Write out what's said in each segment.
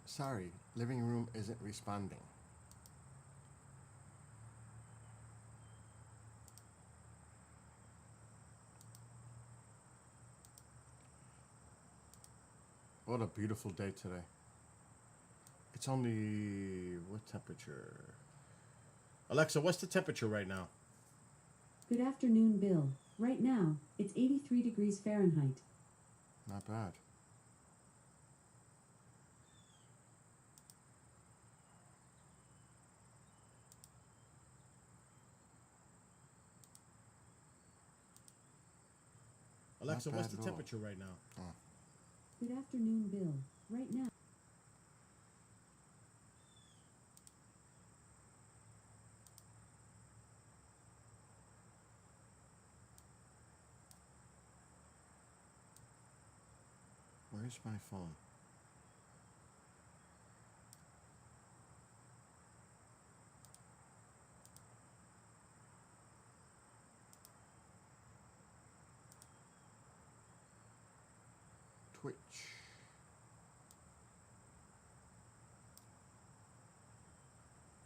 Sorry, living room isn't responding. What a beautiful day today. It's only, what temperature? Alexa, what's the temperature right now? Good afternoon, Bill. Right now, it's 83 degrees Fahrenheit. Not bad. Alexa, Not what's bad the at all. temperature right now? Good afternoon, Bill. Right now. Where's my phone? Twitch.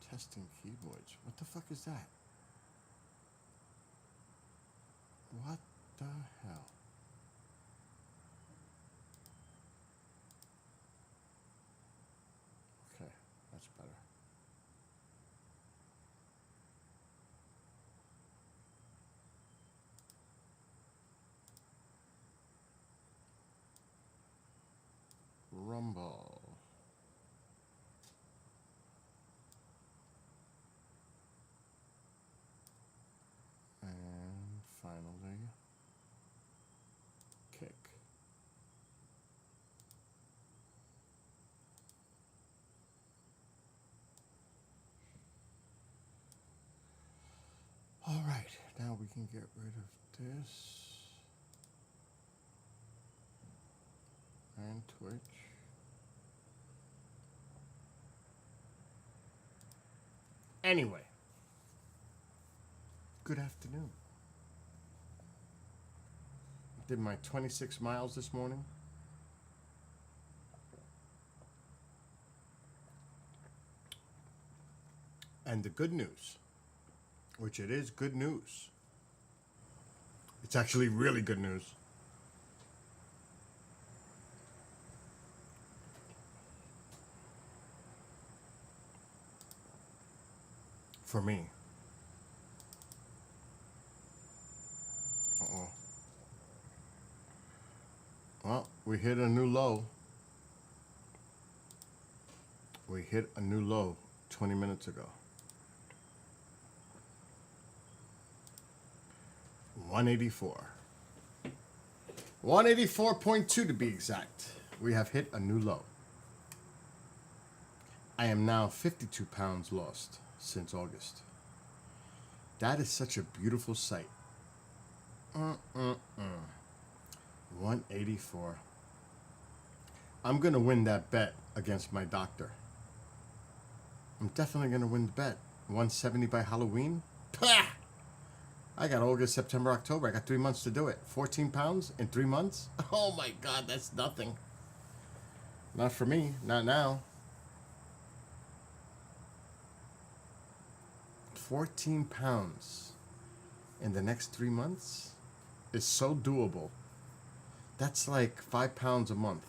Testing keyboards. What the fuck is that? What the hell? Okay, that's better. Rumble. And finally, kick. All right, now we can get rid of this. And Twitch. Anyway, good afternoon. Did my 26 miles this morning. And the good news, which it is good news, it's actually really good news. For me. Uh-oh. Well, we hit a new low. We hit a new low 20 minutes ago. 184. 184.2 to be exact. We have hit a new low. I am now 52 pounds lost since August. That is such a beautiful sight. 184. I'm going to win that bet against my doctor. I'm definitely going to win the bet. 170 by Halloween? Pah! I got August, September, October. I got 3 months to do it. 14 pounds in 3 months? Oh my God, that's nothing. Not for me. Not now. 14 pounds in the next 3 months is so doable. That's like 5 pounds a month.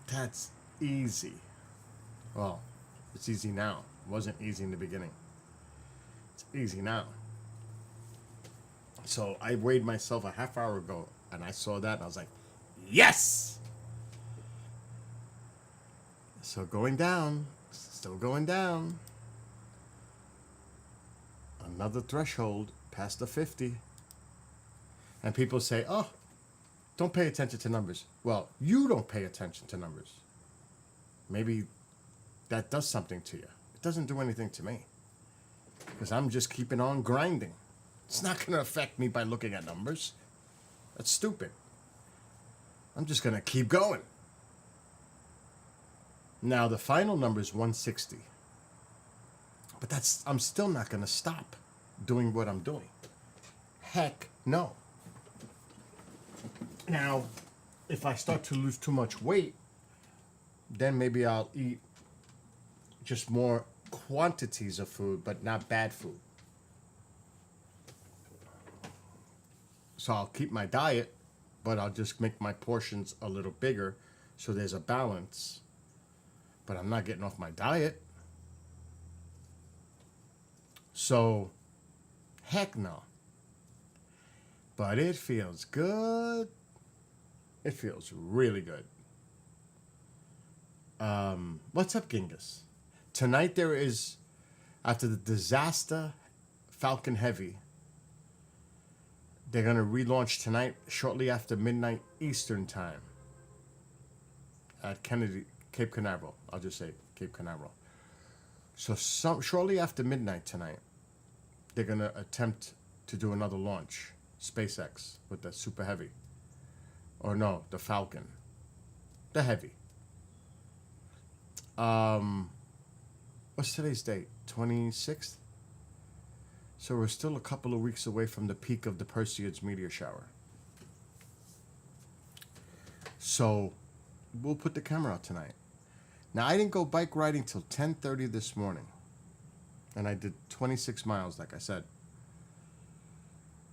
That's easy. Well, it's easy now. It wasn't easy in the beginning. It's easy now. So I weighed myself a half hour ago and I saw that and I was like, yes! So going down, still going down. Another threshold past the 50. And people say, oh, don't pay attention to numbers. Well, you don't pay attention to numbers. Maybe that does something to you. It doesn't do anything to me. Because I'm just keeping on grinding. It's not going to affect me by looking at numbers. That's stupid. I'm just going to keep going. Now, the final number is 160. But I'm still not going to stop doing what I'm doing. Heck no. Now, if I start to lose too much weight, then maybe I'll eat just more quantities of food, but not bad food. So I'll keep my diet, but I'll just make my portions a little bigger so there's a balance. But I'm not getting off my diet. So, heck no. But it feels good. It feels really good. What's up, Genghis? Tonight there is, after the disaster Falcon Heavy, they're going to relaunch tonight shortly after midnight Eastern time at Cape Canaveral. I'll just say Cape Canaveral. So shortly after midnight tonight, they're going to attempt to do another launch, SpaceX, with the Super Heavy. Or no, the Falcon. The Heavy. What's today's date? 26th? So we're still a couple of weeks away from the peak of the Perseids meteor shower. So we'll put the camera out tonight. Now, I didn't go bike riding till 10:30 this morning. And I did 26 miles, like I said.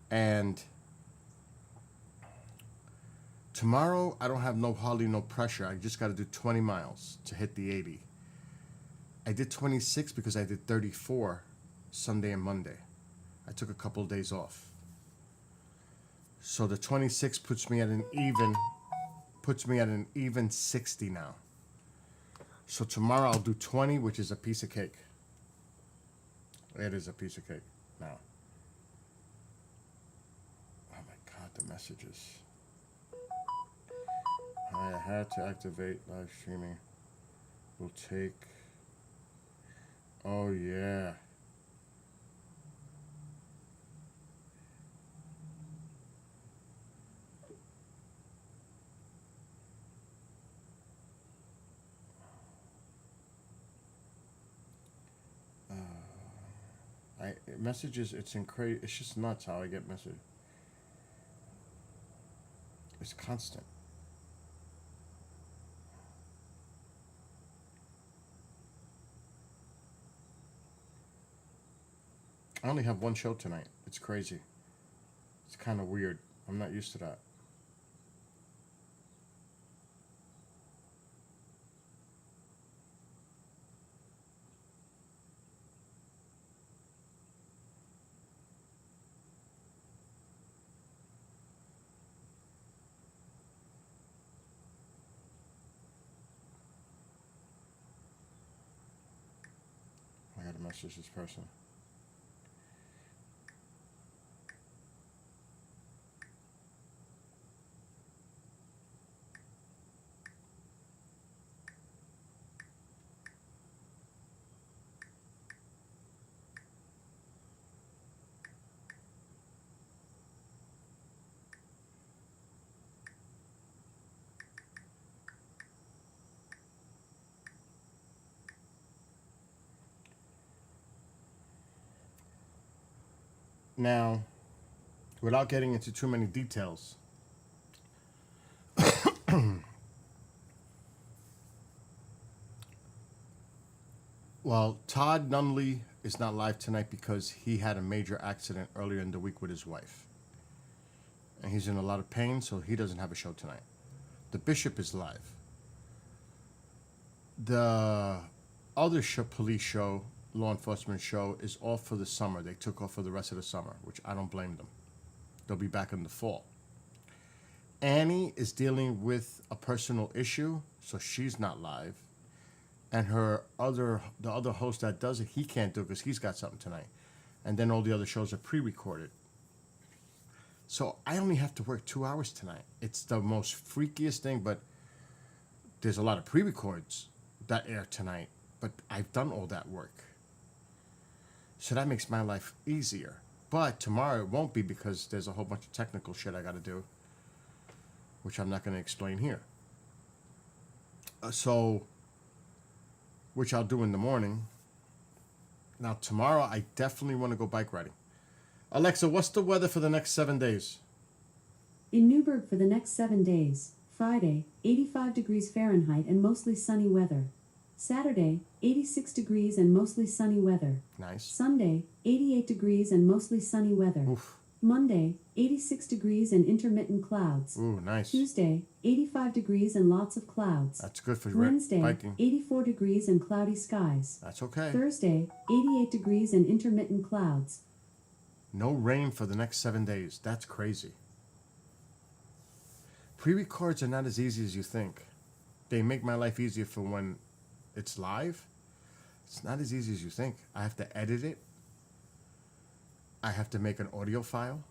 And tomorrow, I don't have hardly no pressure. I just got to do 20 miles to hit the 80. I did 26 because I did 34 Sunday and Monday. I took a couple of days off. So the 26 puts me at an even 60 now. So tomorrow I'll do 20, which is a piece of cake. It is a piece of cake now. Oh my God, the messages. I had to activate live streaming. Will take. Oh yeah. Messages, it's just nuts how I get messages. It's constant. I only have one show tonight. It's crazy. It's kind of weird. I'm not used to that. I gotta message this person. Now, without getting into too many details, well, Todd Nunley is not live tonight because he had a major accident earlier in the week with his wife. And he's in a lot of pain, so he doesn't have a show tonight. The Bishop is live. The other police show, law enforcement show, is off for the summer. They took off for the rest of the summer, which I don't blame them. They'll be back in the fall. Annie is dealing with a personal issue, so she's not live. And the other host that does it, he can't do it because he's got something tonight. And then all the other shows are pre-recorded. So I only have to work 2 hours tonight. It's the most freakiest thing, but there's a lot of pre-records that air tonight. But I've done all that work. So that makes my life easier. But tomorrow it won't be because there's a whole bunch of technical shit I got to do, which I'm not going to explain here. Which I'll do in the morning. Now tomorrow I definitely want to go bike riding. Alexa, what's the weather for the next 7 days? In Newburgh for the next 7 days, Friday, 85 degrees Fahrenheit and mostly sunny weather. Saturday, 86 degrees and mostly sunny weather. Nice. Sunday, 88 degrees and mostly sunny weather. Oof. Monday, 86 degrees and intermittent clouds. Ooh, nice. Tuesday, 85 degrees and lots of clouds. That's good for Wednesday, biking. 84 degrees and cloudy skies. That's okay. Thursday, 88 degrees and intermittent clouds. No rain for the next 7 days. That's crazy. Pre-records are not as easy as you think. They make my life easier for when it's live. It's not as easy as you think. I have to edit it. I have to make an audio file,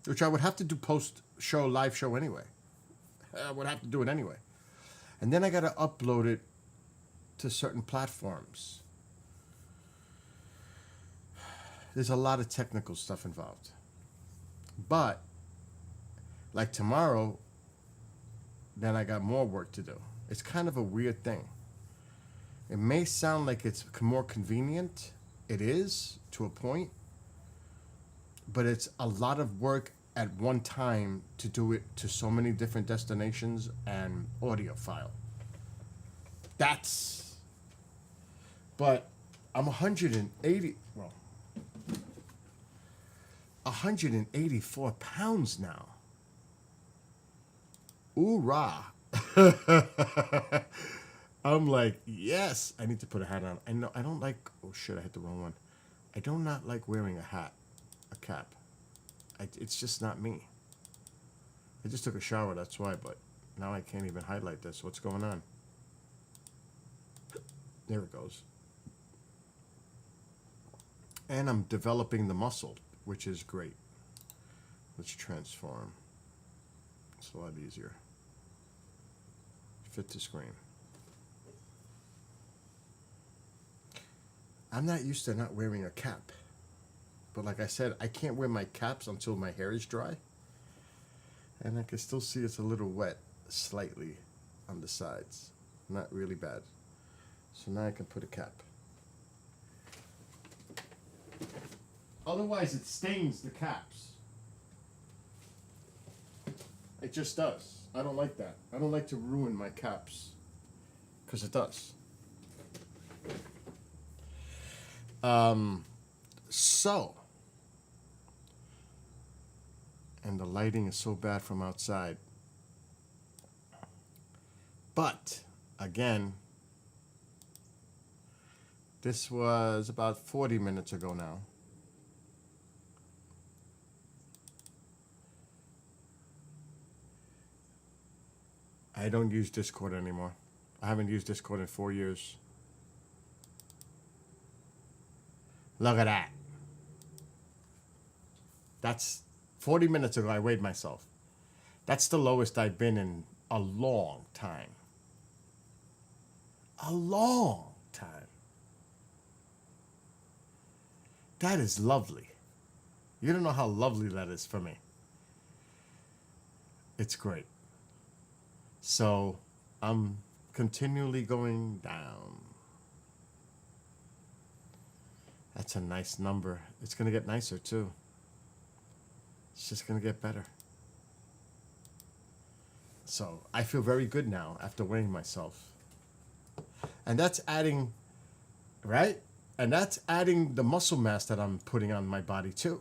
which I would have to do post-show, live show anyway. I would have to do it anyway. And then I got to upload it to certain platforms. There's a lot of technical stuff involved. But, like tomorrow, then I got more work to do. It's kind of a weird thing. It may sound like it's more convenient. It is, to a point. But it's a lot of work at one time to do it to so many different destinations and audio file. But I'm 184 pounds now. Hoorah. I'm like, yes, I need to put a hat on. I know, I don't like, oh shit, I hit the wrong one. I do not like wearing a hat, a cap. It's just not me. I just took a shower, that's why, but now I can't even highlight this. What's going on? There it goes. And I'm developing the muscle, which is great. Let's transform. It's a lot easier. Fit to screen. I'm not used to not wearing a cap. But like I said, I can't wear my caps until my hair is dry. And I can still see it's a little wet, slightly, on the sides. Not really bad. So now I can put a cap. Otherwise it stains the caps. It just does. I don't like that. I don't like to ruin my caps. Because it does. And the lighting is so bad from outside. But, again, this was about 40 minutes ago now. I don't use Discord anymore. I haven't used Discord in 4 years. Look at that. That's 40 minutes ago I weighed myself. That's the lowest I've been in a long time. A long time. That is lovely. You don't know how lovely that is for me. It's great. So I'm continually going down. That's a nice number. It's going to get nicer too. It's just going to get better. So I feel very good now after weighing myself. And that's adding, right? And that's adding the muscle mass that I'm putting on my body too.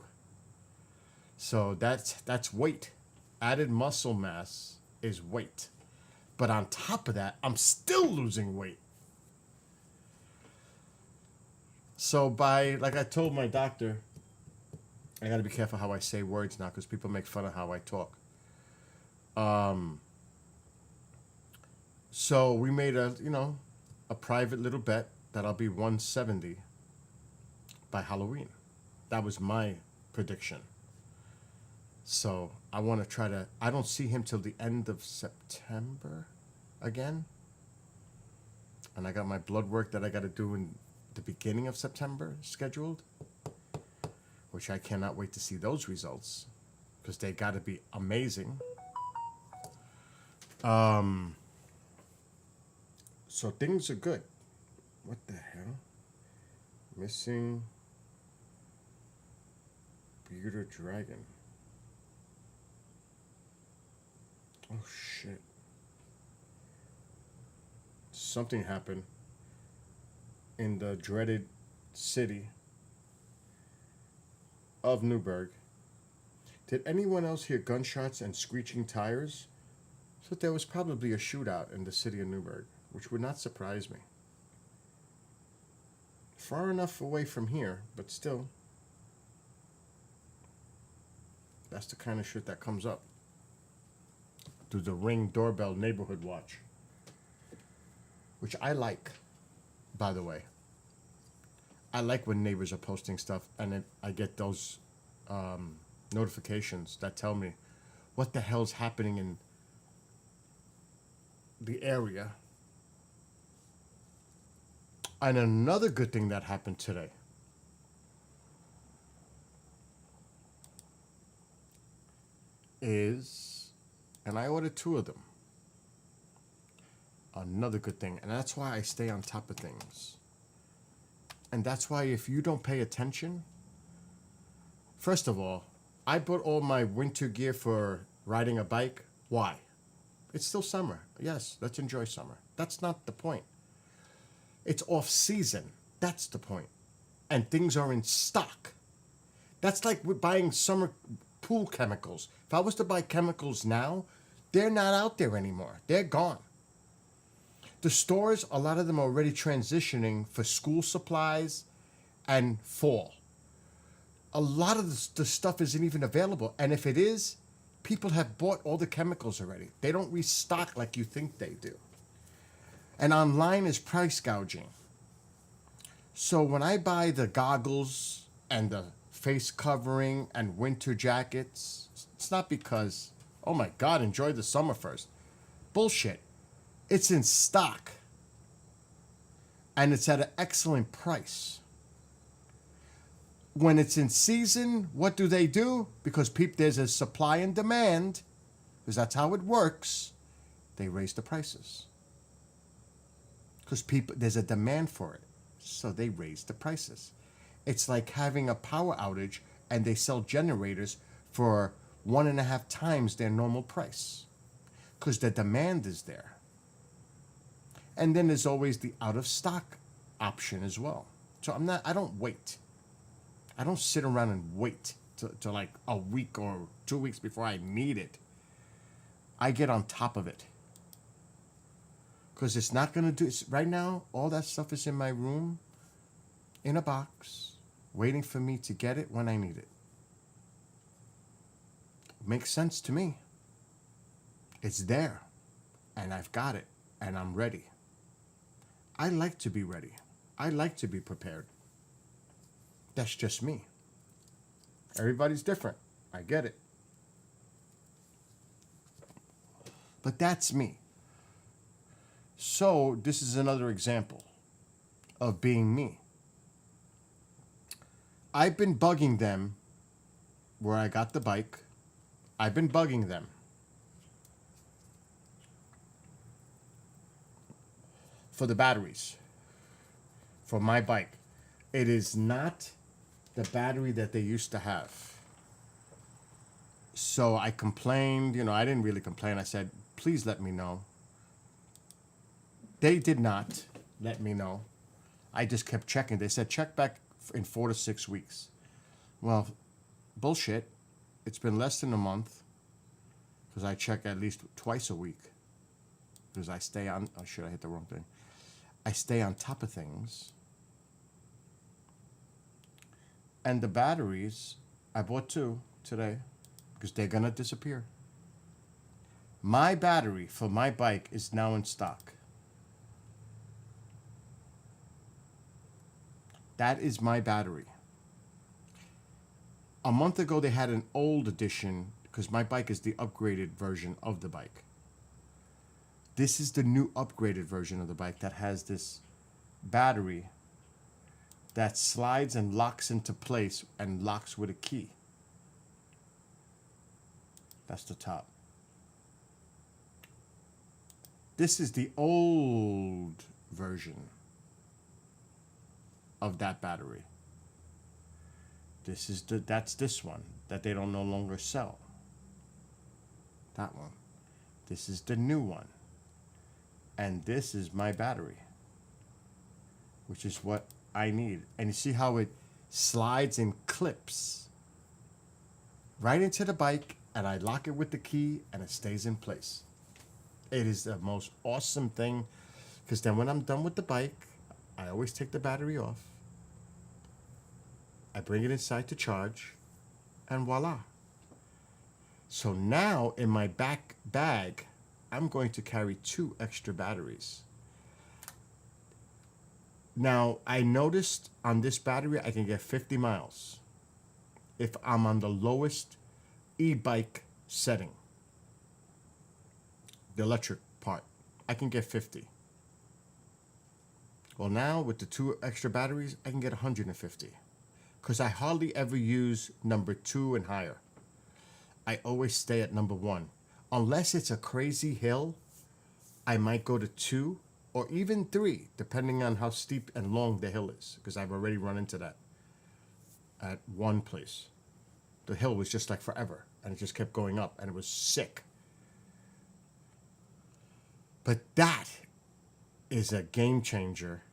So that's weight. Added muscle mass is weight. But on top of that, I'm still losing weight. So like I told my doctor, I got to be careful how I say words now because people make fun of how I talk. So we made a private little bet that I'll be 170 by Halloween. That was my prediction. So I want to try to, I don't see him till the end of September again. And I got my blood work that I got to do in the beginning of September scheduled, which I cannot wait to see those results because they got to be amazing. So things are good. What the hell? Missing bearded dragon. Oh shit. Something happened in the dreaded city of Newburgh. Did anyone else hear gunshots and screeching tires? So there was probably a shootout in the city of Newburgh, which would not surprise me. Far enough away from here, but still. That's the kind of shit that comes up through the Ring Doorbell Neighborhood Watch. Which I like, by the way. I like when neighbors are posting stuff and I get those notifications that tell me what the hell's happening in the area. And another good thing that happened today is, and I ordered 2 of them. Another good thing, and that's why I stay on top of things. And that's why if you don't pay attention, first of all, I bought all my winter gear for riding a bike. Why? It's still summer. Yes, let's enjoy summer. That's not the point. It's off season. That's the point. And things are in stock. That's like we're buying summer pool chemicals. If I was to buy chemicals now, they're not out there anymore. They're gone. The stores, a lot of them are already transitioning for school supplies and fall. A lot of the stuff isn't even available. And if it is, people have bought all the chemicals already. They don't restock like you think they do. And online is price gouging. So when I buy the goggles and the face covering and winter jackets, it's not because, oh my God, enjoy the summer first. Bullshit. It's in stock. And it's at an excellent price. When it's in season, what do? Because there's a supply and demand, because that's how it works, they raise the prices. Because there's a demand for it. So they raise the prices. It's like having a power outage and they sell generators for 1.5 times their normal price. Because the demand is there. And then there's always the out of stock option as well. So I don't wait. I don't sit around and wait to like a week or 2 weeks before I need it. I get on top of it. Because it's not going to do... Right now, all that stuff is in my room, in a box, waiting for me to get it when I need it. Makes sense to me. It's there. And I've got it. And I'm ready. I like to be ready. I like to be prepared. That's just me. Everybody's different. I get it. But that's me. So this is another example of being me. I've been bugging them where I got the bike. I've been bugging them. For the batteries. For my bike. It is not the battery that they used to have. So I complained, I didn't really complain. I said, please let me know. They did not let me know. I just kept checking. They said, check back in 4 to 6 weeks. Well, bullshit. It's been less than a month. Because I check at least twice a week. Because I stay on... Oh, shit, I hit the wrong thing. I stay on top of things. And the batteries, I bought 2 today. Because they're going to disappear. My battery for my bike is now in stock. That is my battery. A month ago, they had an old edition, because my bike is the upgraded version of the bike. This is the new upgraded version of the bike that has this battery that slides and locks into place and locks with a key. That's the top. This is the old version of that battery. That's this one that they don't no longer sell. That one. This is the new one. And this is my battery, which is what I need. And you see how it slides and clips right into the bike, and I lock it with the key and it stays in place. It is the most awesome thing, because then when I'm done with the bike, I always take the battery off. I bring it inside to charge, and voila. So now in my back bag, I'm going to carry 2 extra batteries. Now, I noticed on this battery, I can get 50 miles if I'm on the lowest e-bike setting. The electric part, I can get 50. Well, now with the 2 extra batteries, I can get 150. Because I hardly ever use number 2 and higher. I always stay at number 1. Unless it's a crazy hill, I might go to 2 or even 3, depending on how steep and long the hill is, because I've already run into that at one place. The hill was just like forever, and it just kept going up, and it was sick. But that is a game changer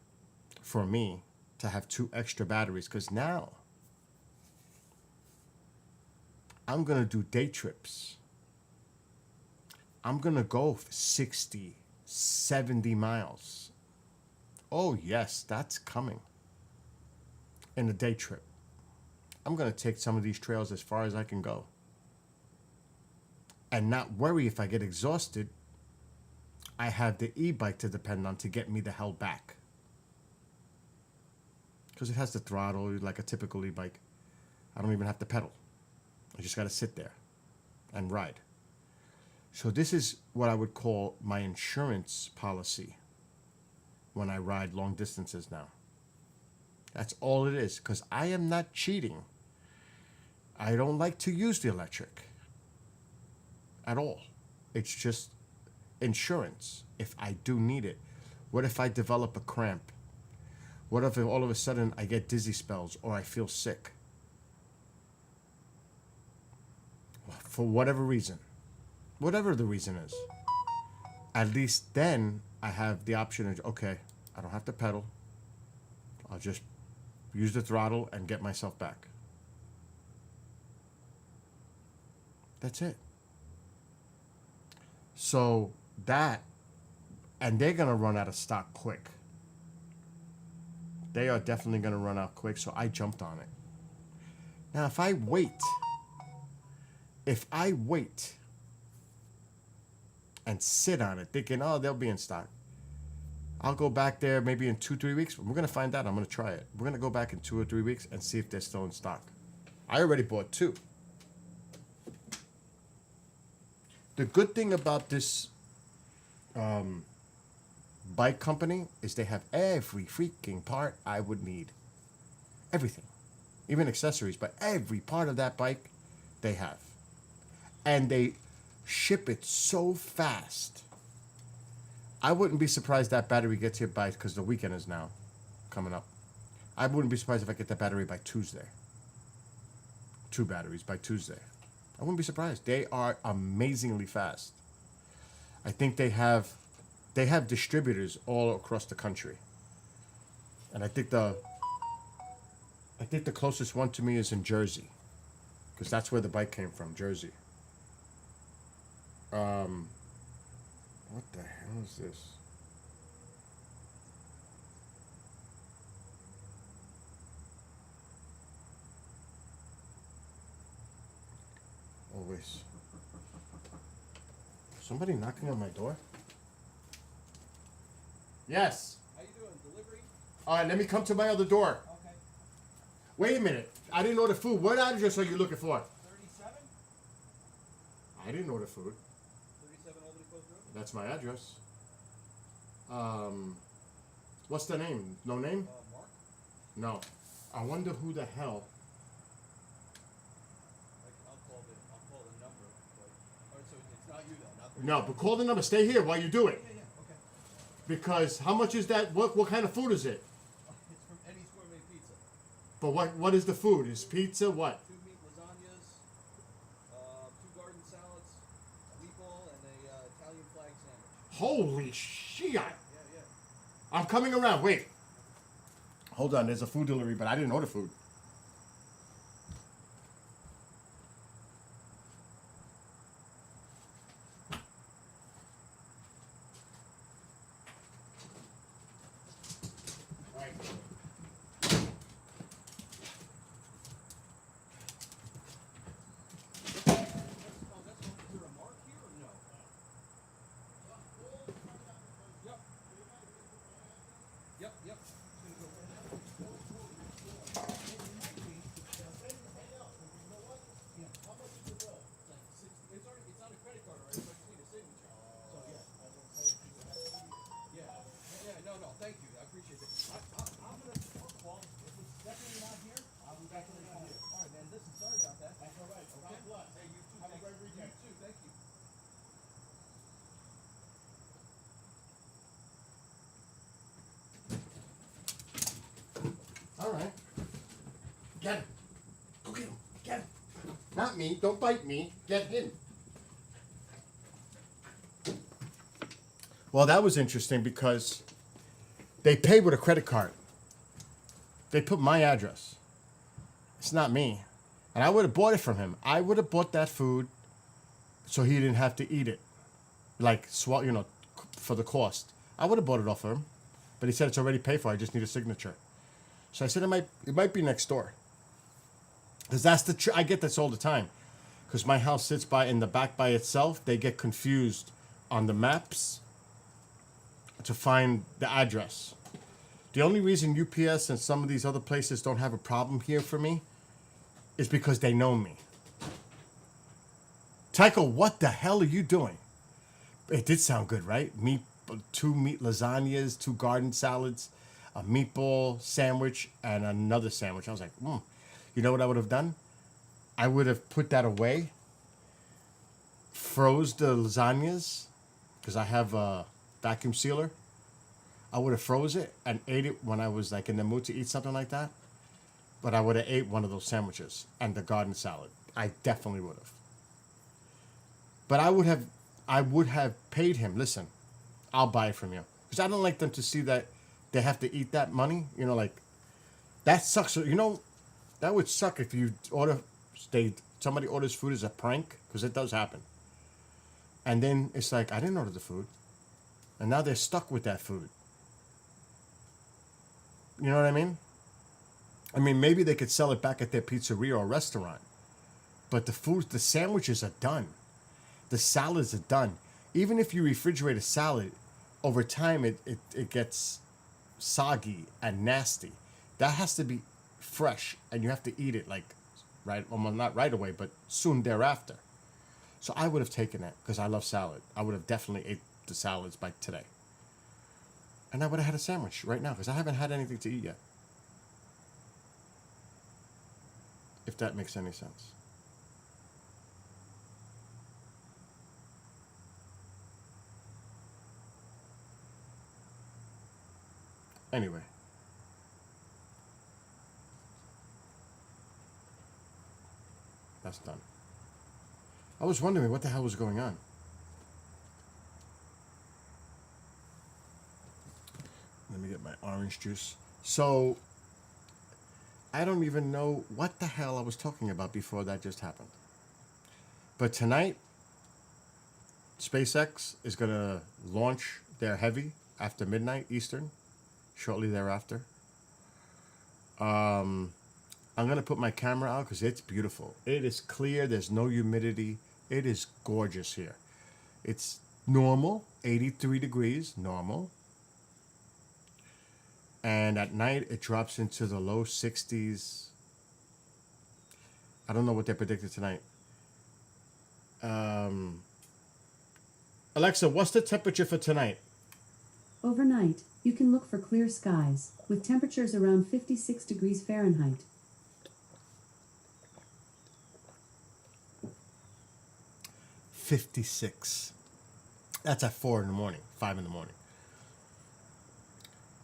for me to have 2 extra batteries, because now I'm going to do day trips. I'm going to go for 60, 70 miles. Oh, yes, that's coming. In a day trip. I'm going to take some of these trails as far as I can go. And not worry if I get exhausted. I have the e-bike to depend on to get me the hell back. Because it has the throttle like a typical e-bike. I don't even have to pedal. I just got to sit there and ride. So this is what I would call my insurance policy when I ride long distances now. That's all it is, because I am not cheating. I don't like to use the electric at all. It's just insurance if I do need it. What if I develop a cramp? What if all of a sudden I get dizzy spells or I feel sick? For whatever reason. Whatever the reason is. At least then I have the option of, okay, I don't have to pedal. I'll just use the throttle and get myself back. That's it. So that, and they're going to run out of stock quick. They are definitely going to run out quick, so I jumped on it. Now, if I wait and sit on it thinking, oh, they'll be in stock, I'll go back there maybe in 2-3 weeks. We're going to find out. I'm going to try it. We're going to go back in 2 or 3 weeks and see if they're still in stock. I already bought 2. The good thing about this bike company is they have every freaking part I would need. Everything. Even accessories, but every part of that bike they have. And they ship it so fast. I wouldn't be surprised that battery gets here by, because the weekend is now coming up. I wouldn't be surprised if I get that battery by Tuesday. 2 batteries by Tuesday. I wouldn't be surprised. They are amazingly fast. I think they have distributors all across the country. And I think the closest one to me is in Jersey, because that's where the bike came from, Jersey. What the hell is this? Always. Somebody knocking on my door? Yes. How you doing? Delivery? All right, let me come to my other door. Okay. Wait a minute. I didn't order food. What address are you looking for? 37? I didn't order food. 37 Albany Post Road? That's my address. What's the name? No name? Mark? No. I wonder who the hell. I'll call the number. But, all right, so it's not you then, not 37. No, but call the number. Stay here while you do it. Yeah, okay. Because how much is that? What kind of food is it? It's from Eddie's Gourmet Pizza. But what is the food? Is pizza what? 2 meat lasagnas, 2 garden salads, a meatball, and a Italian flag sandwich. Holy shit! Yeah, yeah. I'm coming around. Wait. Hold on. There's a food delivery, but I didn't order food. Right. Oh, that's one. Is there a mark here or no? Yep. Yep, yep. It's gonna go. It's already, it's on a credit card already, so I just need a signature. So, yeah. Yeah, yeah, no, thank you, I appreciate it. I'm gonna call, if it's definitely not here, I'll be definitely call you. Alright, man, listen, sorry about that. That's alright, okay? God bless. Hey, you too. Have a great weekend. You too, thank you. All right. Get him. Go get him. Get him. Not me. Don't bite me. Get him. Well, that was interesting because they paid with a credit card. They put my address. It's not me. And I would have bought it from him. I would have bought that food so he didn't have to eat it. Like, for the cost. I would have bought it off of him. But he said it's already paid for. I just need a signature. So I said it might be next door. Because that's I get this all the time. Because my house sits in the back by itself. They get confused on the maps to find the address. The only reason UPS and some of these other places don't have a problem here for me is because they know me. Tycho, what the hell are you doing? It did sound good, right? Two meat lasagnas, 2 garden salads, a meatball sandwich, and another sandwich. I was like, You know what I would have done? I would have put that away, froze the lasagnas, because I have a vacuum sealer. I would have froze it and ate it when I was like in the mood to eat something like that. But I would have ate one of those sandwiches and the garden salad. I definitely would have. But I would have paid him. Listen, I'll buy it from you. Because I don't like them to see that they have to eat that money. That sucks. That would suck if you somebody orders food as a prank, because it does happen. And then it's like, I didn't order the food. And now they're stuck with that food. You know what I mean? I mean, maybe they could sell it back at their pizzeria or restaurant. But the sandwiches are done. The salads are done. Even if you refrigerate a salad, over time it gets soggy and nasty. That has to be fresh, and you have to eat it not right away, but soon thereafter. So I would have taken it because I love salad. I would have definitely ate the salads by today. And I would have had a sandwich right now because I haven't had anything to eat yet. If that makes any sense. Anyway. That's done. I was wondering what the hell was going on. Let me get my orange juice. So, I don't even know what the hell I was talking about before that just happened. But tonight, SpaceX is going to launch their Heavy after midnight Eastern, shortly thereafter. I'm going to put my camera out because it's beautiful. It is clear. There's no humidity. It is gorgeous here. It's normal, 83 degrees, normal. And at night, it drops into the low 60s. I don't know what they predicted tonight. Alexa, what's the temperature for tonight? Overnight, you can look for clear skies, with temperatures around 56 degrees Fahrenheit. $56. That's at 4 in the morning, 5 in the morning.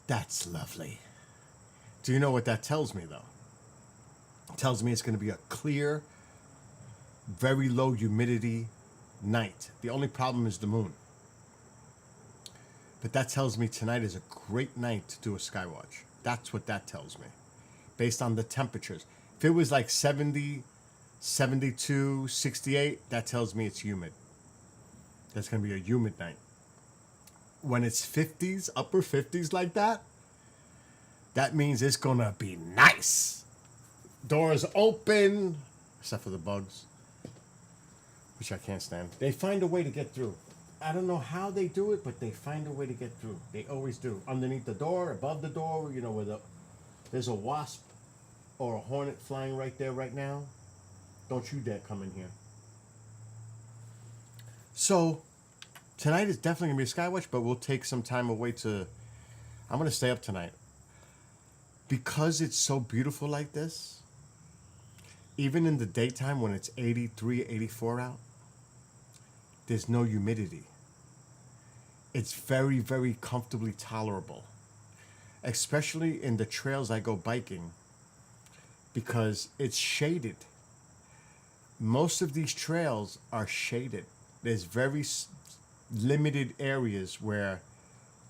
That's lovely. Do you know what that tells me, though? It tells me it's going to be a clear, very low humidity night. The only problem is the moon. But that tells me tonight is a great night to do a sky watch. That's what that tells me. Based on the temperatures. If it was like 70, 72, 68, that tells me it's humid. That's going to be a humid night. When it's 50s, upper 50s like that, that means it's going to be nice. Doors open, except for the bugs, which I can't stand. They find a way to get through. I don't know how they do it, but they find a way to get through. They always do. Underneath the door, above the door, you know, where there's a wasp or a hornet flying right there right now. Don't you dare come in here. So, tonight is definitely going to be a skywatch, but we'll take some time away to... I'm going to stay up tonight. Because it's so beautiful like this, even in the daytime when it's 83, 84 out, there's no humidity. It's very, very comfortably tolerable. Especially in the trails I go biking, because it's shaded. Most of these trails are shaded. There's very limited areas where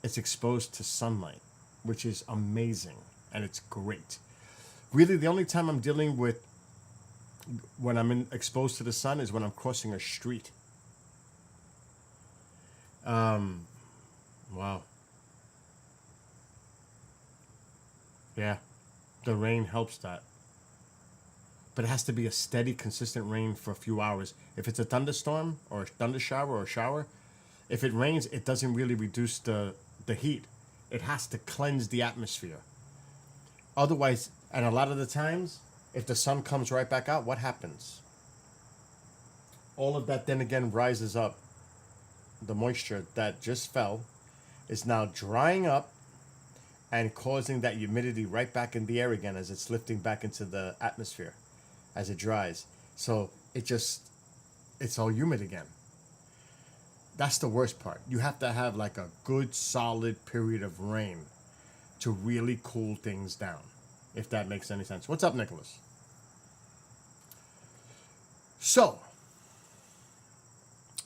it's exposed to sunlight, which is amazing, and it's great. Really, the only time I'm dealing with when I'm exposed to the sun is when I'm crossing a street. Wow. Yeah, the rain helps that. But it has to be a steady, consistent rain for a few hours. If it's a thunderstorm or a thunder shower or a shower, if it rains, it doesn't really reduce the heat. It has to cleanse the atmosphere. Otherwise, and a lot of the times, if the sun comes right back out, what happens? All of that then again rises up. The moisture that just fell is now drying up and causing that humidity right back in the air again as it's lifting back into the atmosphere as it dries. So it's all humid again. That's the worst part. You have to have like a good solid period of rain to really cool things down, if that makes any sense. What's up, Nicholas? So,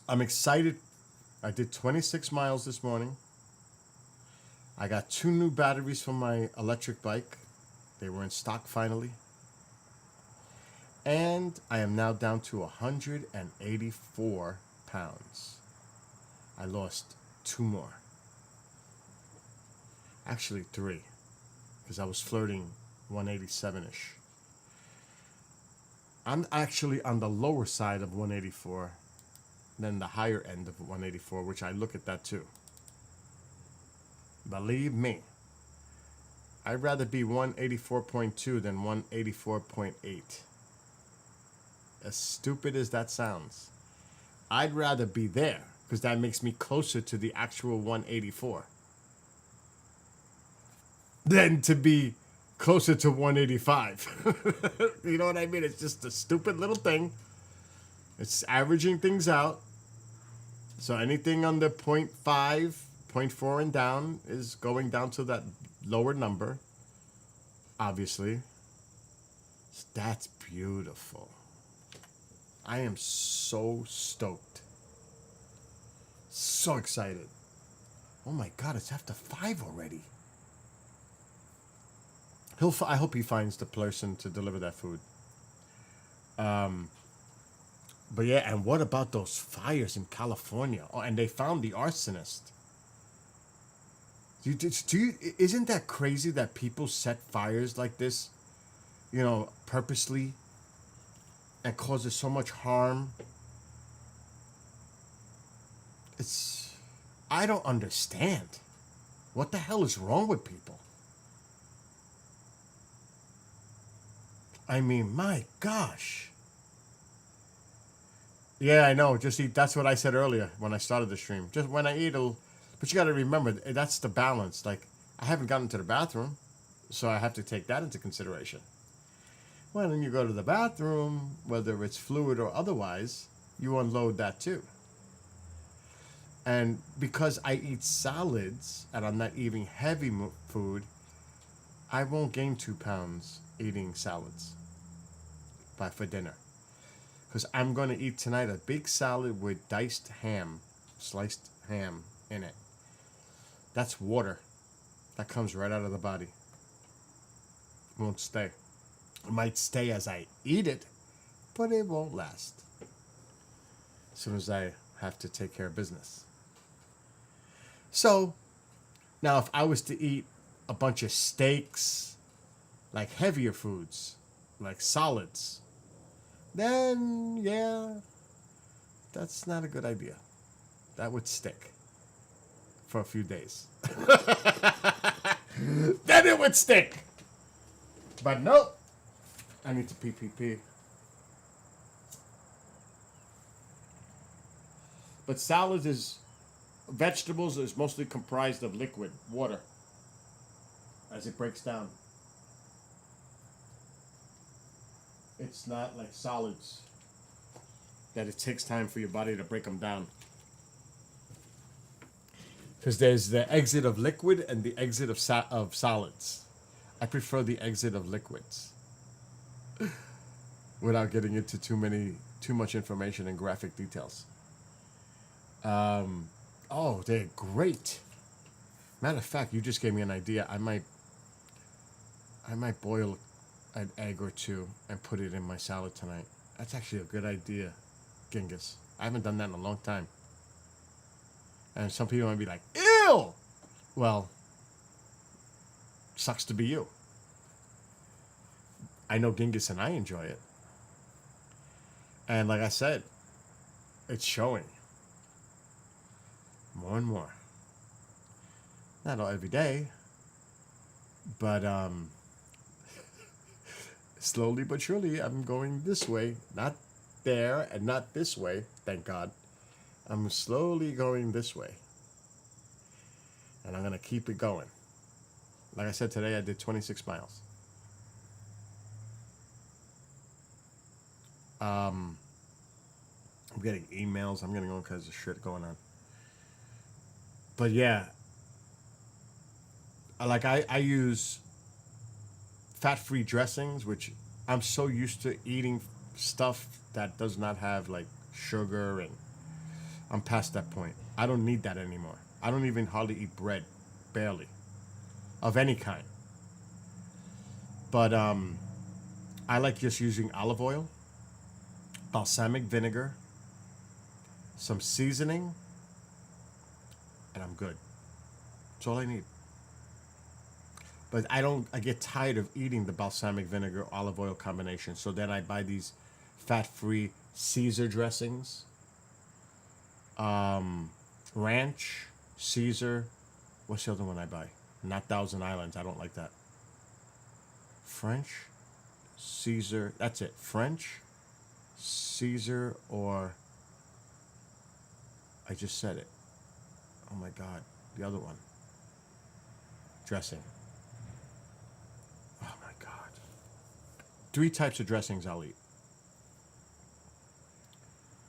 I'm excited. I did 26 miles this morning. I got 2 new batteries for my electric bike. They were in stock finally. And I am now down to 184 pounds. I lost 2 more. Actually 3, because I was flirting 187-ish. I'm actually on the lower side of 184 than the higher end of 184, which I look at that too. Believe me, I'd rather be 184.2 than 184.8. As stupid as that sounds, I'd rather be there because that makes me closer to the actual 184 than to be closer to 185. You know what I mean? It's just a stupid little thing. It's averaging things out. So anything under 0.5, 0.4 and down is going down to that lower number, obviously. That's beautiful. I am so stoked. So excited. Oh my God, it's after 5 already. I hope he finds the person to deliver that food. But yeah, and what about those fires in California? Oh, and they found the arsonist. Isn't that crazy that people set fires like this, you know, purposely and causes so much harm? I don't understand. What the hell is wrong with people? I mean, my gosh. Yeah, I know. Just eat. That's what I said earlier when I started the stream. Just when I eat, but you got to remember, that's the balance. Like, I haven't gotten to the bathroom, so I have to take that into consideration. Well, when you go to the bathroom, whether it's fluid or otherwise, you unload that too. And because I eat salads and I'm not eating heavy food, I won't gain 2 pounds eating salads for dinner. Because I'm going to eat tonight a big salad with diced ham, sliced ham in it. That's water. That comes right out of the body. It won't stay. It might stay as I eat it, but it won't last. As soon as I have to take care of business. So, now if I was to eat a bunch of steaks, like heavier foods, like solids, then yeah, that's not a good idea. That would stick for a few days. Then it would stick. But nope. I need to pee. But salads is vegetables is mostly comprised of liquid water as it breaks down. It's not like solids that it takes time for your body to break them down. Because there's the exit of liquid and the exit of solids. I prefer the exit of liquids. Without getting into too much information and graphic details. Oh, they're great. Matter of fact, you just gave me an idea. I might boil an egg or two and put it in my salad tonight. That's actually a good idea, Genghis. I haven't done that in a long time. And some people might be like, ew! Well, sucks to be you. I know Genghis and I enjoy it. And like I said, it's showing. More and more. Not all every day. But slowly but surely I'm going this way. Not there and not this way, thank God. I'm slowly going this way. And I'm going to keep it going. Like I said today, I did 26 miles. I'm getting emails. I'm getting all kinds of shit going on. But yeah, like I use fat-free dressings, which I'm so used to eating stuff that does not have like sugar, and I'm past that point. I don't need that anymore. I don't even hardly eat bread, barely, of any kind. But I like just using olive oil, balsamic vinegar, some seasoning, and I'm good. That's all I need. But I get tired of eating the balsamic vinegar olive oil combination. So then I buy these fat-free Caesar dressings. Ranch, Caesar. What's the other one I buy? Not Thousand Islands. I don't like that. French, Caesar. That's it. French, Caesar, or I just said it. Oh my God. The other one. Dressing. Oh my God. 3 types of dressings I'll eat.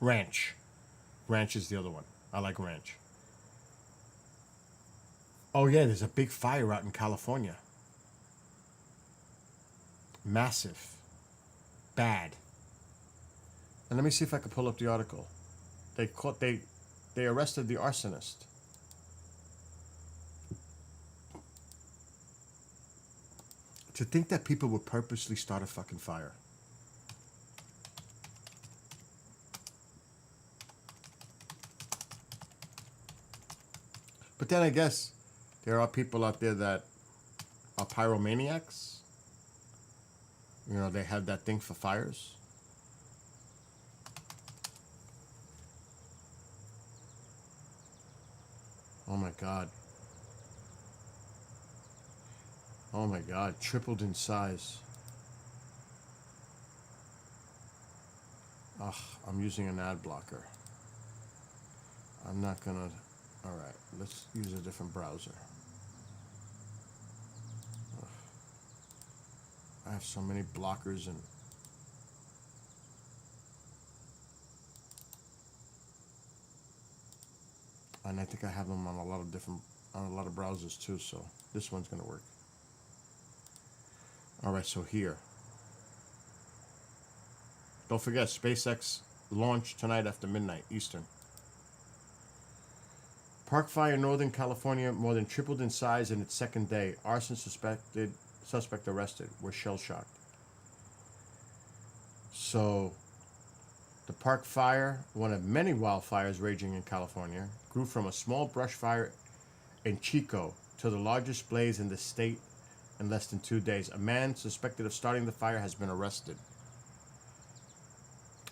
Ranch. Ranch is the other one. I like ranch. Oh yeah, there's a big fire out in California. Massive. Bad. And let me see if I can pull up the article. They arrested the arsonist. To think that people would purposely start a fucking fire. But then I guess there are people out there that are pyromaniacs. You know, they have that thing for fires. Oh my God. Oh my God, tripled in size. Ugh, I'm using an ad blocker. I'm not gonna... Alright, let's use a different browser. Ugh. I have so many blockers and... And I think I have them on a lot of browsers too, so this one's gonna work. Alright, so here. Don't forget, SpaceX launch tonight after midnight Eastern. Park fire in Northern California more than tripled in size in its second day. Arson suspect arrested. We're shell shocked. So, the park fire, one of many wildfires raging in California, grew from a small brush fire in Chico to the largest blaze in the state in less than 2 days. A man suspected of starting the fire has been arrested.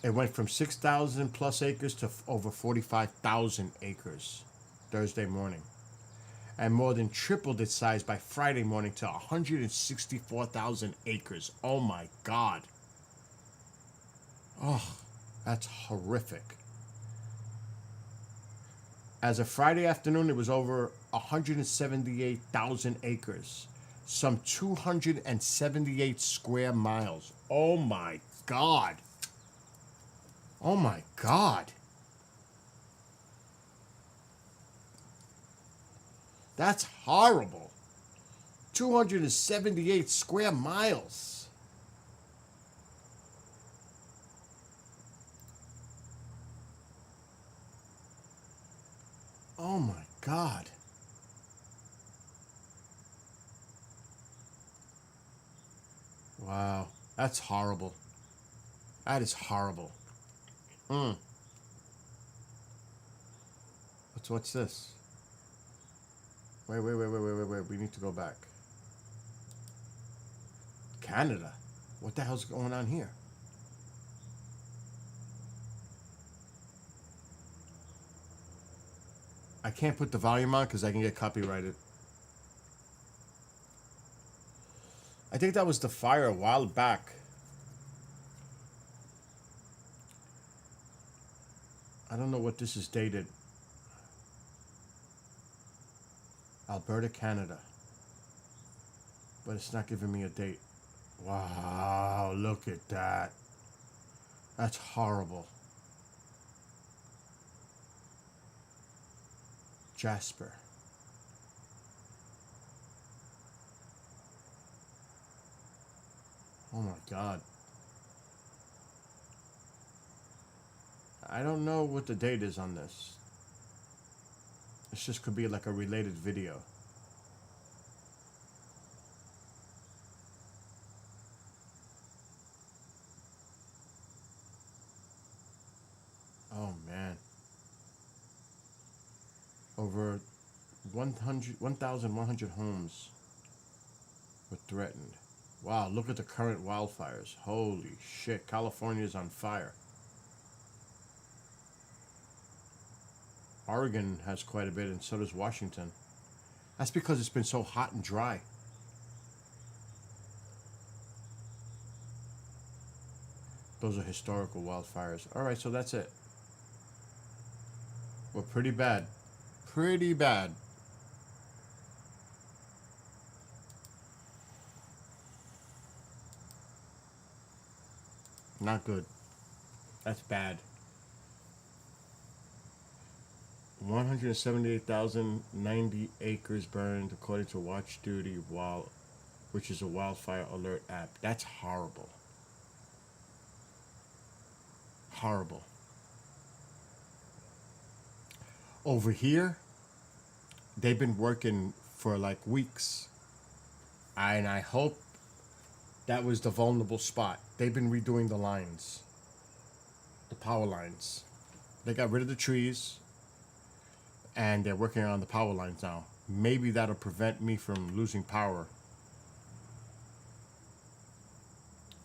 It went from 6,000 plus acres to over 45,000 acres Thursday morning, and more than tripled its size by Friday morning to 164,000 acres. Oh my God. Oh, that's horrific. As of Friday afternoon, it was over 178,000 acres, some 278 square miles. Oh my God. Oh my God. That's horrible. 278 square miles. Oh my God. Wow. That's horrible. That is horrible. What's this? Wait. We need to go back. Canada? What the hell's going on here? I can't put the volume on because I can get copyrighted. I think that was the fire a while back. I don't know what this is dated. Alberta, Canada. But it's not giving me a date. Wow, look at that. That's horrible. Jasper. Oh my God. I don't know what the date is on this. This just could be like a related video. Oh man. Over 1,100 homes were threatened. Wow, look at the current wildfires. Holy shit, California's on fire. Oregon has quite a bit, and so does Washington. That's because it's been so hot and dry. Those are historical wildfires. All right, so that's it. We're pretty bad. Pretty bad. Not good. That's bad. 178,090 acres burned, according to Watch Duty, which is a wildfire alert app. That's horrible. Horrible. Over here, they've been working for like weeks. And I hope that was the vulnerable spot. They've been redoing the lines, the power lines. They got rid of the trees, and they're working on the power lines now. Maybe that'll prevent me from losing power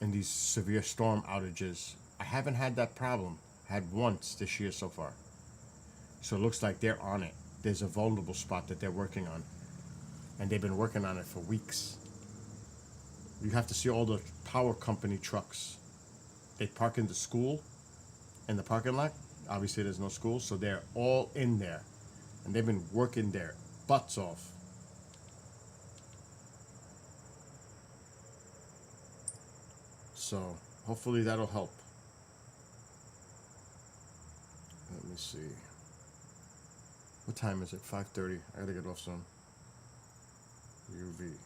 in these severe storm outages. I haven't had that problem. I had once this year so far. So it looks like they're on it. There's a vulnerable spot that they're working on, and they've been working on it for weeks. You have to see all the power company trucks. They park in the school, in the parking lot. Obviously there's no school, so they're all in there. And they've been working their butts off. So hopefully that'll help. Let me see. What time is it? 5:30. I gotta get off soon. UV.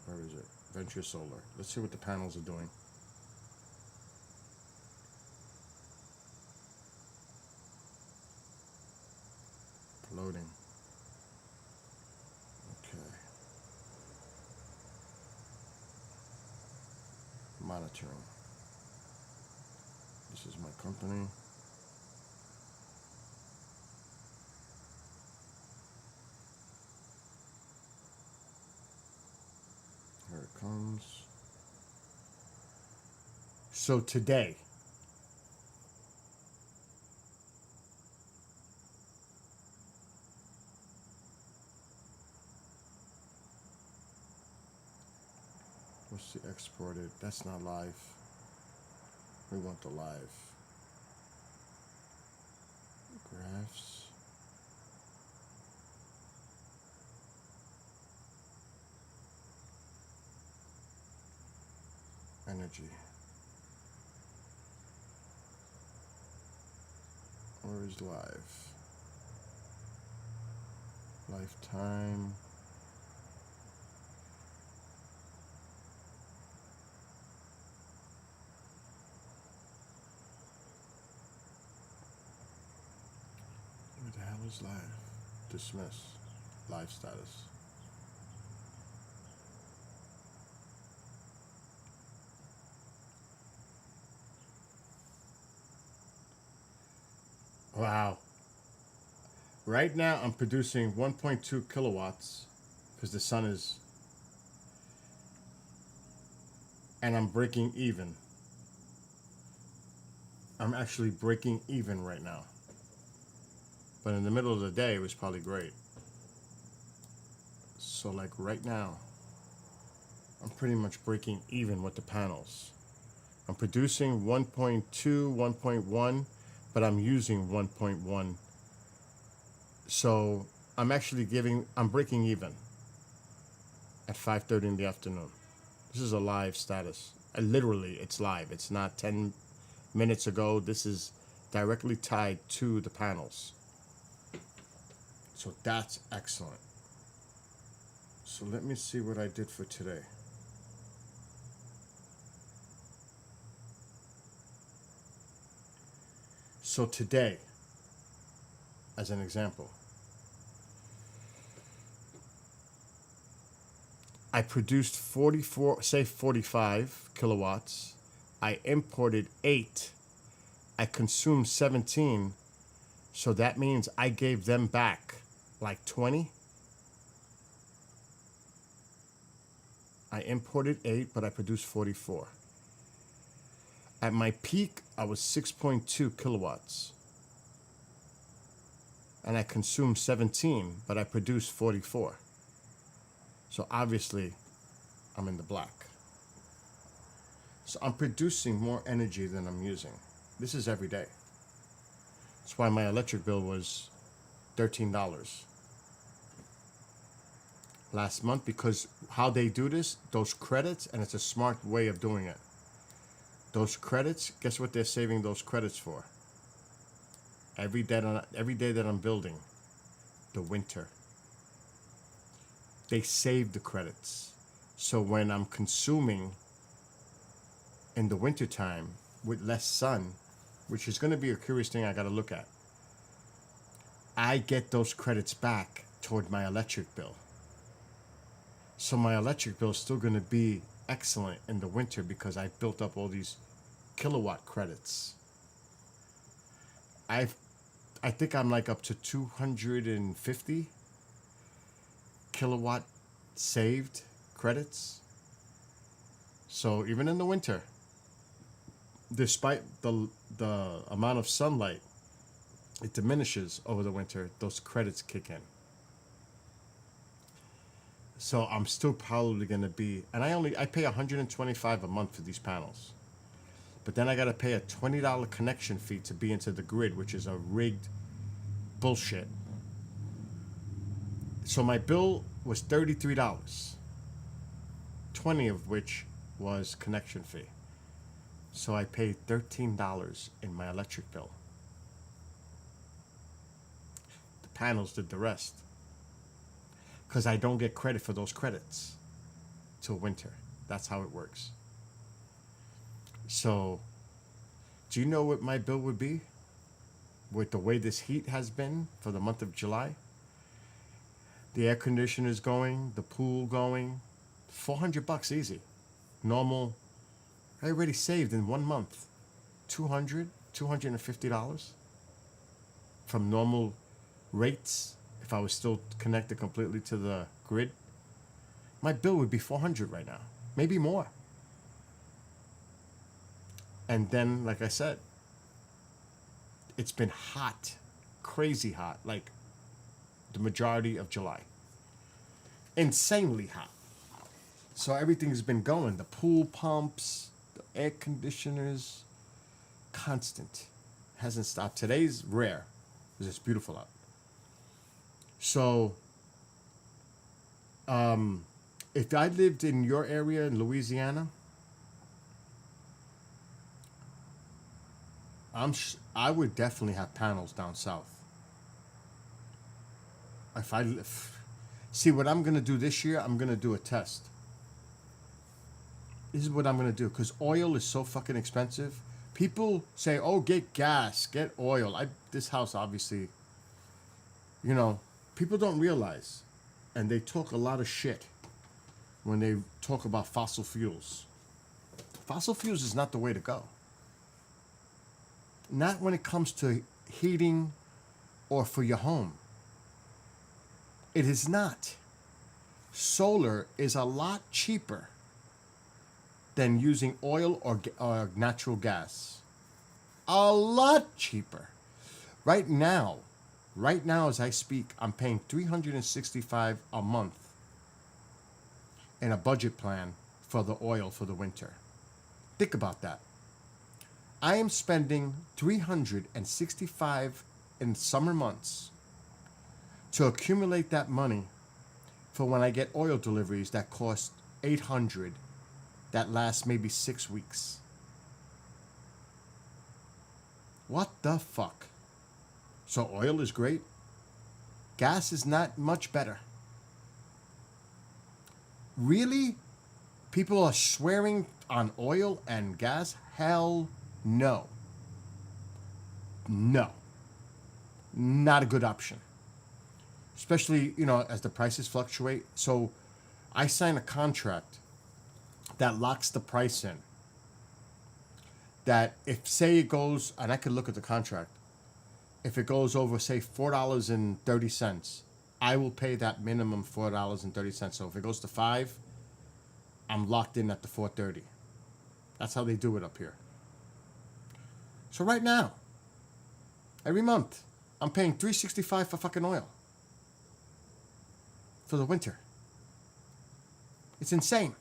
Where is it? Venture Solar. Let's see what the panels are doing. Loading. Lettering. This is my company. Here it comes. So today, what's the exported? That's not live. We want the live. Graphs. Energy. Or is live? Lifetime. Where the hell is live? Dismiss. Live status. Wow. Right now I'm producing 1.2 kilowatts because the sun is, and I'm breaking even. I'm actually breaking even right now. But in the middle of the day, it was probably great. So like right now, I'm pretty much breaking even with the panels. I'm producing 1.2, 1.1, but I'm using 1.1. So I'm actually I'm breaking even at 5:30 in the afternoon. This is a live status. Literally, it's live. It's not 10 minutes ago. This is directly tied to the panels. So that's excellent. So let me see what I did for today. So today, as an example, I produced 45 kilowatts. I imported 8. I consumed 17. So that means I gave them back like 20. I imported 8, but I produced 44. At my peak, I was 6.2 kilowatts. And I consumed 17, but I produced 44. So obviously, I'm in the black. So I'm producing more energy than I'm using. This is every day. That's why my electric bill was $13 last month, because how they do this, those credits, and it's a smart way of doing it. Those credits, guess what they're saving those credits for? Every day that I'm building, the winter. They save the credits. So when I'm consuming in the wintertime with less sun, which is going to be a curious thing I got to look at, I get those credits back toward my electric bill. So my electric bill is still going to be excellent in the winter because I built up all these kilowatt credits. I think I'm like up to 250 kilowatt saved credits. So even in the winter, despite the amount of sunlight, it diminishes over the winter, those credits kick in. So I'm still probably going to be, and I pay $125 a month for these panels. But then I got to pay a $20 connection fee to be into the grid, which is a rigged bullshit. So my bill was $33, 20 of which was connection fee. So I paid $13 in my electric bill. The panels did the rest, because I don't get credit for those credits till winter. That's how it works. So, do you know what my bill would be with the way this heat has been for the month of July? The air conditioner is going, the pool going, $400 easy. Normal I already saved in 1 month $250 from normal rates. If I was still connected completely to the grid, my bill would be $400 right now, maybe more. And then, like I said, it's been hot, crazy hot, like the majority of July. Insanely hot. So everything's been going. The pool pumps, the air conditioners, constant. Hasn't stopped. Today's rare because it's beautiful out. So, if I lived in your area in Louisiana, I would definitely have panels down south. If I see what I'm gonna do this year, I'm gonna do a test. This is what I'm gonna do because oil is so fucking expensive. People say, "Oh, get gas, get oil." This house obviously, you know, people don't realize, and they talk a lot of shit when they talk about fossil fuels. Fossil fuels is not the way to go. Not when it comes to heating or for your home. It is not. Solar is a lot cheaper than using oil or natural gas. A lot cheaper. Right now as I speak, I'm paying $365 a month in a budget plan for the oil for the winter. Think about that. I am spending $365 in summer months to accumulate that money for when I get oil deliveries that cost $800 that last maybe 6 weeks. What the fuck? So oil is great. Gas is not much better. Really? People are swearing on oil and gas? Hell no. No. Not a good option. Especially, as the prices fluctuate. So I sign a contract that locks the price in. That if, say it goes, and I could look at the contract, if it goes over, say, $4.30, I will pay that minimum $4.30. So if it goes to $5, I'm locked in at the $4.30. That's how they do it up here. So right now, every month, I'm paying $365 for fucking oil. For the winter. It's insane.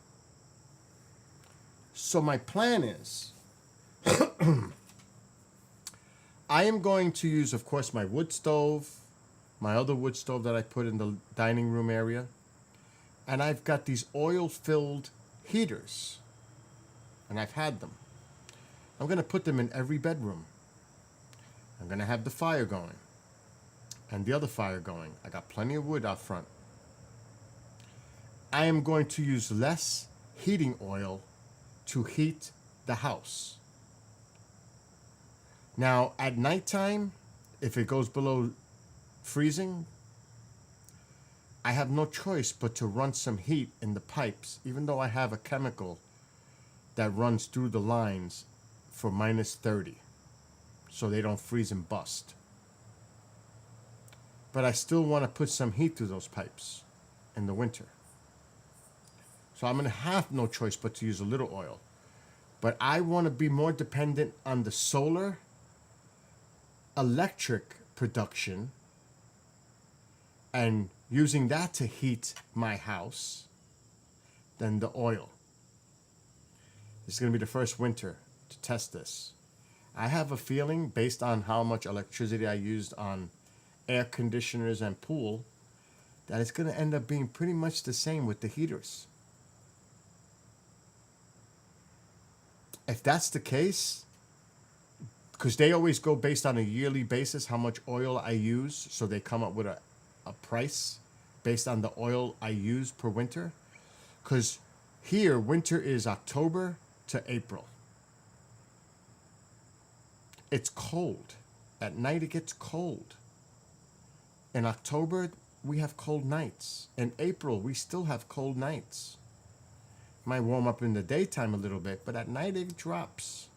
So my plan is, I am going to use, of course, my wood stove, my other wood stove that I put in the dining room area, and I've got these oil-filled heaters, and I've had them. I'm going to put them in every bedroom. I'm going to have the fire going, and the other fire going. I got plenty of wood out front. I am going to use less heating oil to heat the house. Now, at nighttime, if it goes below freezing, I have no choice but to run some heat in the pipes, even though I have a chemical that runs through the lines for -30, so they don't freeze and bust. But I still want to put some heat through those pipes in the winter. So I'm going to have no choice but to use a little oil. But I want to be more dependent on the solar electric production and using that to heat my house than the oil. This is going to be the first winter to test this. I have a feeling, based on how much electricity I used on air conditioners and pool, that it's going to end up being pretty much the same with the heaters. If that's the case, because they always go based on a yearly basis how much oil I use, so they come up with a price based on the oil I use per winter. Because here, winter is October to April. It's cold. At night it gets cold. In October, we have cold nights. In April, we still have cold nights. Might warm up in the daytime a little bit, but at night it drops.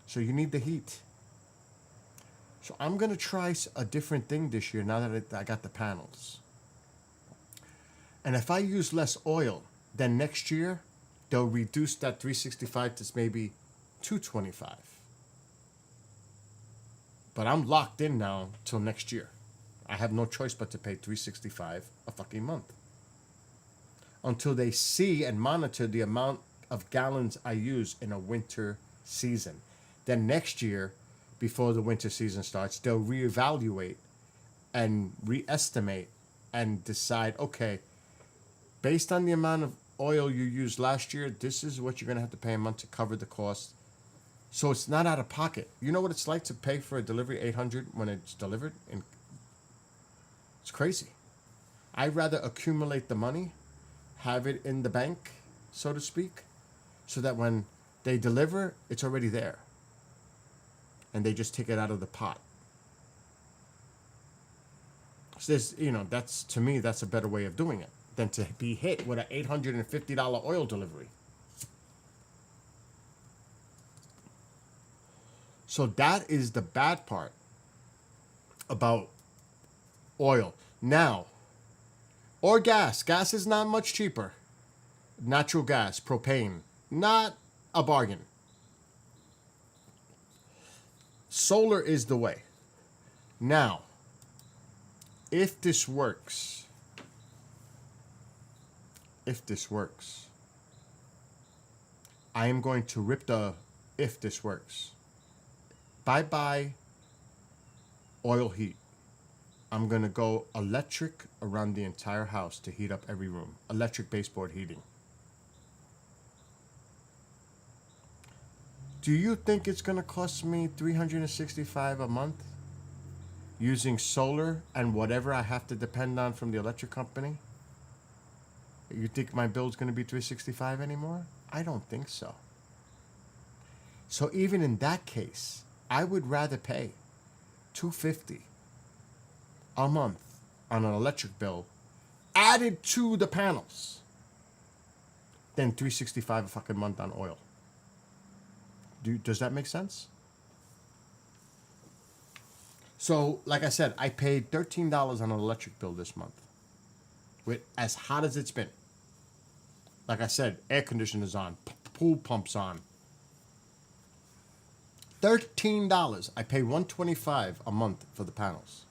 So you need the heat. So I'm going to try a different thing this year now that I got the panels. And if I use less oil, then next year they'll reduce that 365 to maybe 225. But I'm locked in now till next year. I have no choice but to pay 365 a fucking month. Until they see and monitor the amount of gallons I use in a winter season. Then next year, before the winter season starts, they'll reevaluate and reestimate and decide, okay, based on the amount of oil you used last year, this is what you're going to have to pay a month to cover the cost. So it's not out of pocket. You know what it's like to pay for a delivery $800 when it's delivered? And it's crazy. I'd rather accumulate the money, have it in the bank, so to speak, so that when they deliver, it's already there. And they just take it out of the pot. So there's, that's, to me, that's a better way of doing it than to be hit with an $850 oil delivery. So that is the bad part about oil. Now, or gas. Gas is not much cheaper. Natural gas, propane, not a bargain. Solar is the way. Now, if this works, I am going to rip the if this works. Bye-bye oil heat. I'm going to go electric around the entire house to heat up every room. Electric baseboard heating. Do you think it's going to cost me $365 a month using solar and whatever I have to depend on from the electric company? You think my bill's going to be $365 anymore? I don't think so. So even in that case, I would rather pay $250 a month on an electric bill added to the panels than $365 a fucking month on oil. Does that make sense? So, like I said, I paid $13 on an electric bill this month. With as hot as it's been. Like I said, air conditioners on, pool pumps on. $13. I pay $125 a month for the panels.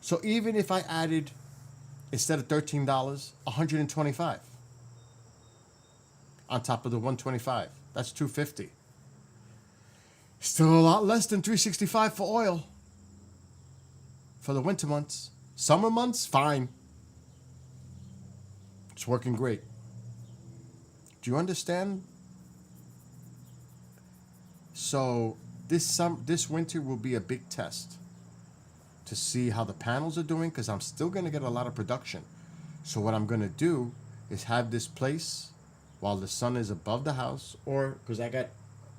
So even if I added, instead of $13, $125 on top of the $125, that's $250. Still a lot less than $365 for oil for the winter months. Summer months, fine. It's working great. Do you understand? So this winter will be a big test to see how the panels are doing, because I'm still going to get a lot of production. So what I'm going to do is have this place while the sun is above the house, or because I got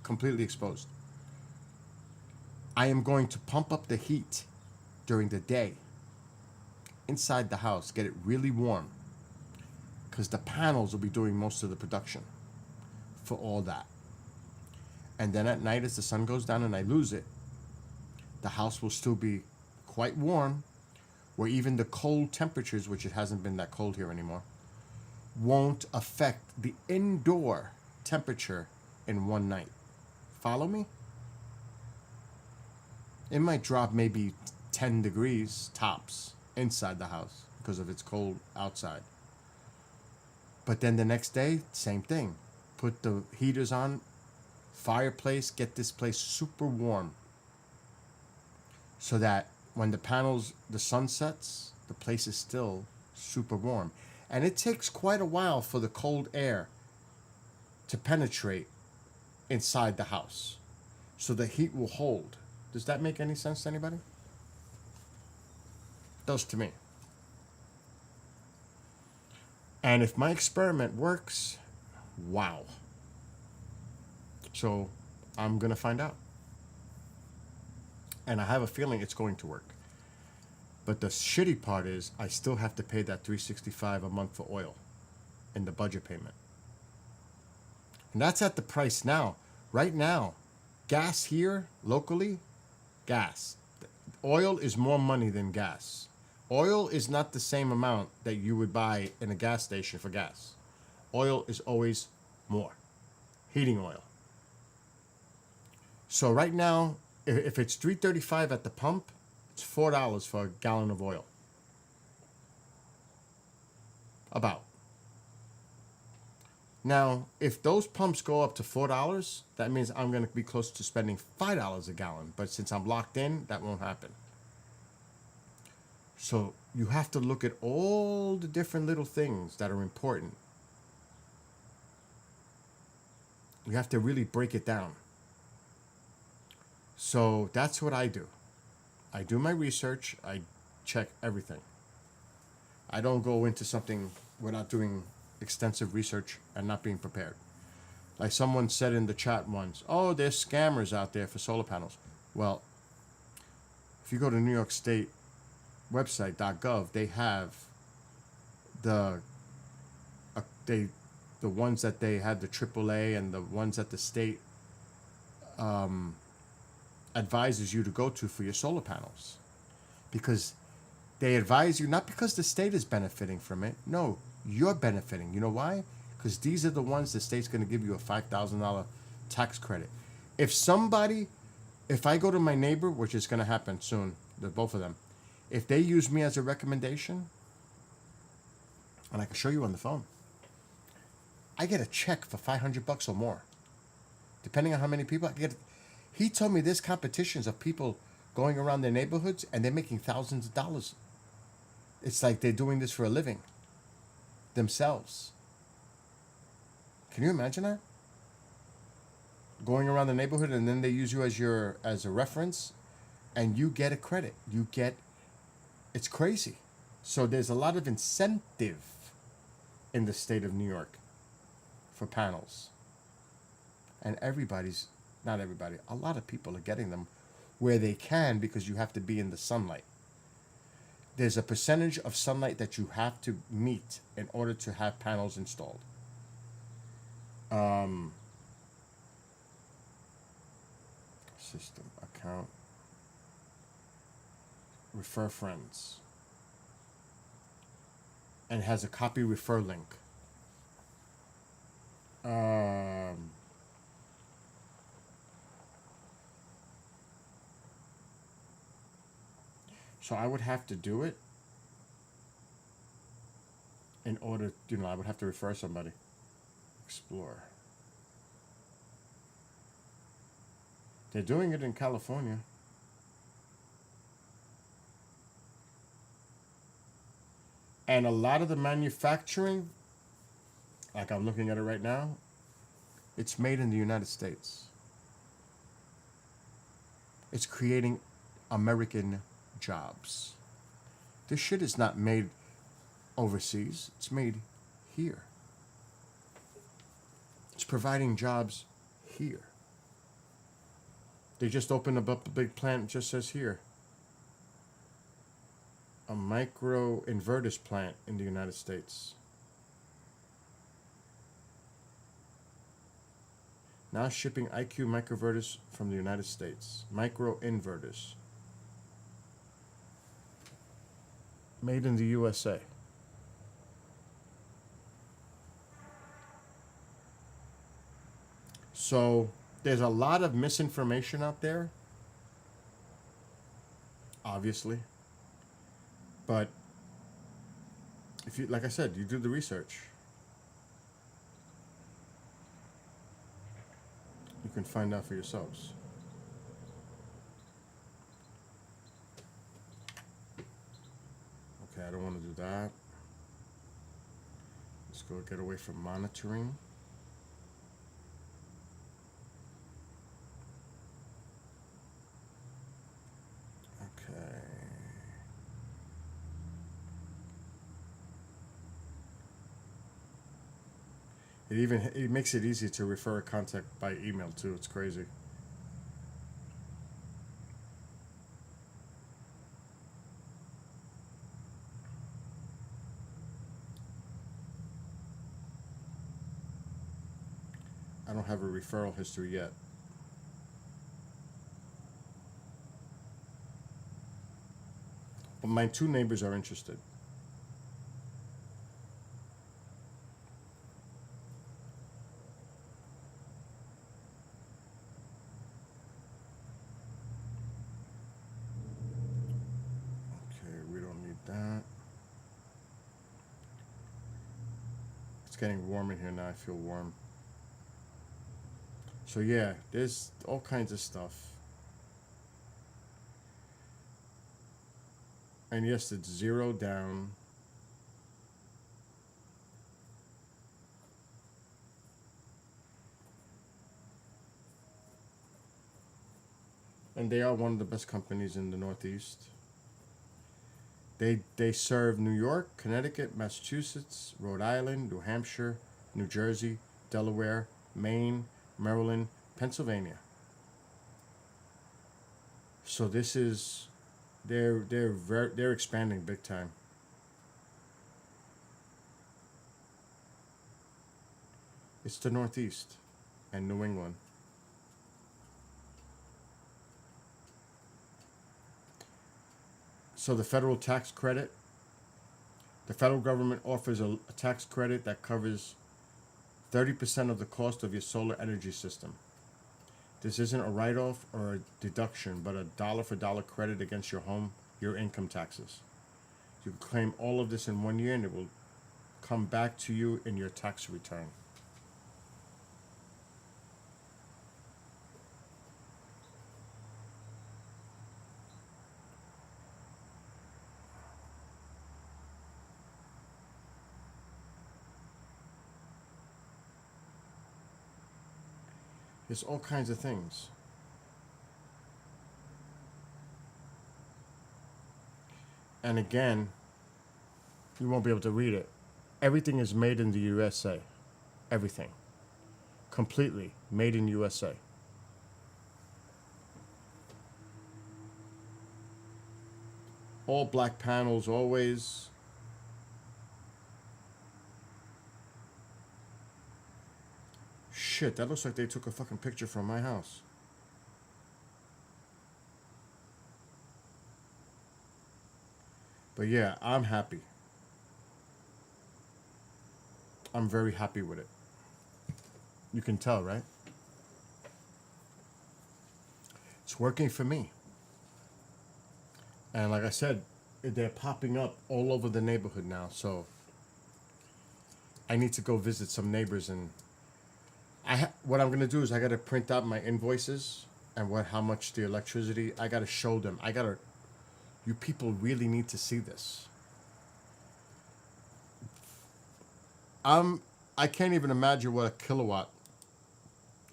completely exposed. I am going to pump up the heat during the day inside the house, get it really warm, because the panels will be doing most of the production for all that. And then at night, as the sun goes down and I lose it, the house will still be quite warm, where even the cold temperatures, which it hasn't been that cold here anymore, won't affect the indoor temperature in one night. Follow me? It might drop maybe 10 degrees tops inside the house because of it's cold outside. But then the next day, same thing. Put the heaters on, fireplace, get this place super warm, so that when the sun sets, the place is still super warm. And it takes quite a while for the cold air to penetrate inside the house, so the heat will hold. Does that make any sense to anybody? It does to me. And if my experiment works, wow. So I'm going to find out. And I have a feeling it's going to work. But the shitty part is I still have to pay that $365 a month for oil. in the budget payment. And that's at the price now. Right now, gas here locally, gas. Oil is more money than gas. Oil is not the same amount that you would buy in a gas station for gas. Oil is always more. Heating oil. So right now, if it's $3.35 at the pump, it's $4 for a gallon of oil. About. Now, if those pumps go up to $4, that means I'm going to be close to spending $5 a gallon. But since I'm locked in, that won't happen. So you have to look at all the different little things that are important. You have to really break it down. So that's what I do. I do my research. I check everything. I don't go into something without doing extensive research and not being prepared. Like someone said in the chat once, oh, there's scammers out there for solar panels. Well, if you go to New York State website.gov, they have the ones that they had the AAA and the ones that the state advises you to go to for your solar panels, because they advise you not because the state is benefiting from it. No, you're benefiting. You know why? Because these are the ones the state's going to give you a $5,000 tax credit. If I go to my neighbor, which is going to happen soon, both of them, if they use me as a recommendation, and I can show you on the phone, I get a check for $500 or more, depending on how many people I get. He told me there's competitions of people going around their neighborhoods and they're making thousands of dollars. It's like they're doing this for a living themselves. Can you imagine that? Going around the neighborhood and then they use you as a reference and you get a credit. It's crazy. So there's a lot of incentive in the state of New York for panels. And not everybody, a lot of people are getting them where they can, because you have to be in the sunlight. There's a percentage of sunlight that you have to meet in order to have panels installed. System, account, refer friends. And has a copy refer link. So I would have to do it in order, I would have to refer somebody. Explore. They're doing it in California. And a lot of the manufacturing, like I'm looking at it right now, it's made in the United States. It's creating American jobs. This shit is not made overseas. It's made here. It's providing jobs here. They just opened up a big plant, it just says here. A micro inverters plant in the United States. Now shipping IQ microinverters from the United States. Micro inverters. Made in the USA. So there's a lot of misinformation out there, obviously. But if you, like I said, you do the research, you can find out for yourselves. Okay, I don't want to do that. Let's go get away from monitoring. Okay. It makes it easy to refer a contact by email too. It's crazy. don't have a referral history yet. But my two neighbors are interested. Okay, we don't need that. It's getting warm in here now. I feel warm. So yeah, there's all kinds of stuff. And yes, it's 0 down. And they are one of the best companies in the Northeast. They serve New York, Connecticut, Massachusetts, Rhode Island, New Hampshire, New Jersey, Delaware, Maine, Maryland, Pennsylvania. So this is they're expanding big time. It's the Northeast and New England. So the federal tax credit, the federal government offers a tax credit that covers 30% of the cost of your solar energy system. This isn't a write-off or a deduction, but a dollar-for-dollar credit against your income taxes. You can claim all of this in 1 year and it will come back to you in your tax return. There's all kinds of things. And again, you won't be able to read it. Everything is made in the USA. Everything. Completely made in USA. All black panels always. Shit, that looks like they took a fucking picture from my house. But yeah, I'm happy. I'm very happy with it. You can tell, right? It's working for me. And like I said, they're popping up all over the neighborhood now. So I need to go visit some neighbors, and what I'm gonna do is I gotta print out my invoices and how much the electricity. I gotta show them. You people really need to see this. I can't even imagine what a kilowatt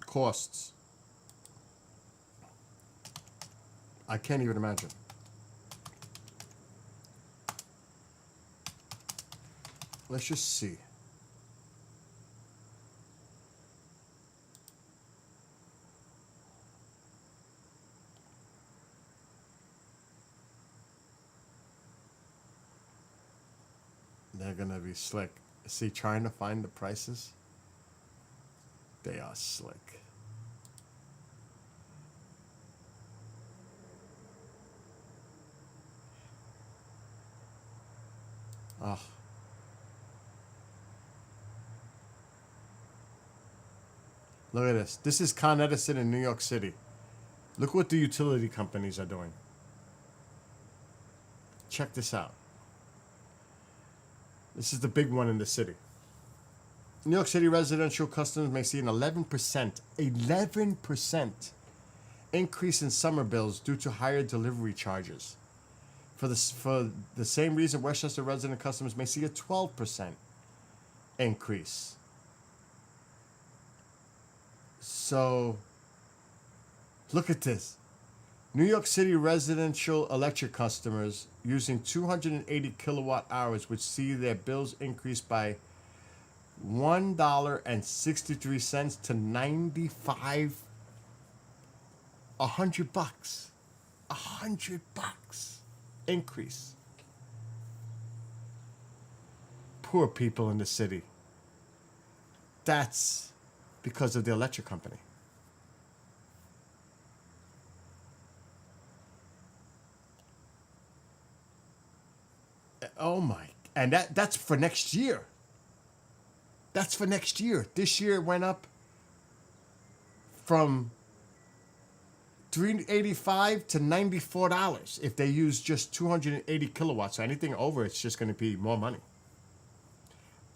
costs. I can't even imagine. Let's just see. They're gonna be slick. See, trying to find the prices. They are slick. Oh. Look at this. This is Con Edison in New York City. Look what the utility companies are doing. Check this out. This is the big one in the city. New York City residential customers may see an 11% increase in summer bills due to higher delivery charges. For the same reason, Westchester resident customers may see a 12% increase. So, look at this. New York City residential electric customers using 280 kilowatt hours would see their bills increase by $1.63 to $95. $100. $100 increase. Poor people in the city. That's because of the electric company. Oh my. And that's for next year. That's for next year. This year it went up from $385 to $94 if they use just 280 kilowatts. So anything over, it's just going to be more money.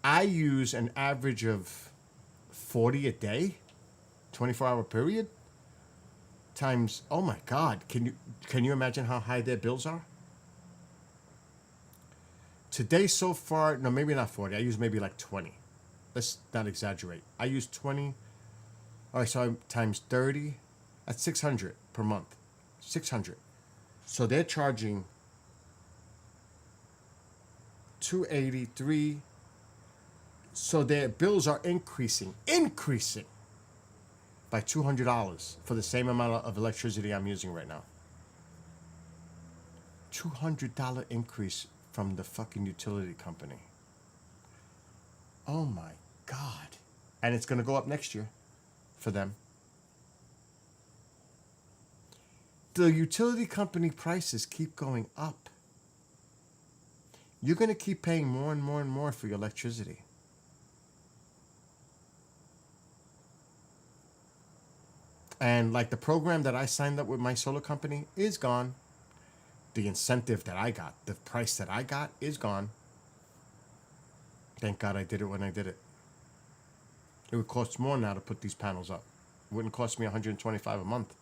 I use an average of 40 a day, 24-hour period, times, oh my God, can you imagine how high their bills are? Today so far, no, maybe not 40. I use maybe like 20. Let's not exaggerate. I use 20. All right, so I times 30. That's 600 per month. 600. So they're charging 283. So their bills are increasing by $200 for the same amount of electricity I'm using right now. $200 increase from the fucking utility company. Oh my God. And it's going to go up next year for them. The utility company prices keep going up. You're going to keep paying more and more and more for your electricity. And like the program that I signed up with my solar company is gone. The incentive that I got, the price that I got is gone. Thank God I did it when I did it. It would cost more now to put these panels up. It wouldn't cost me $125 a month.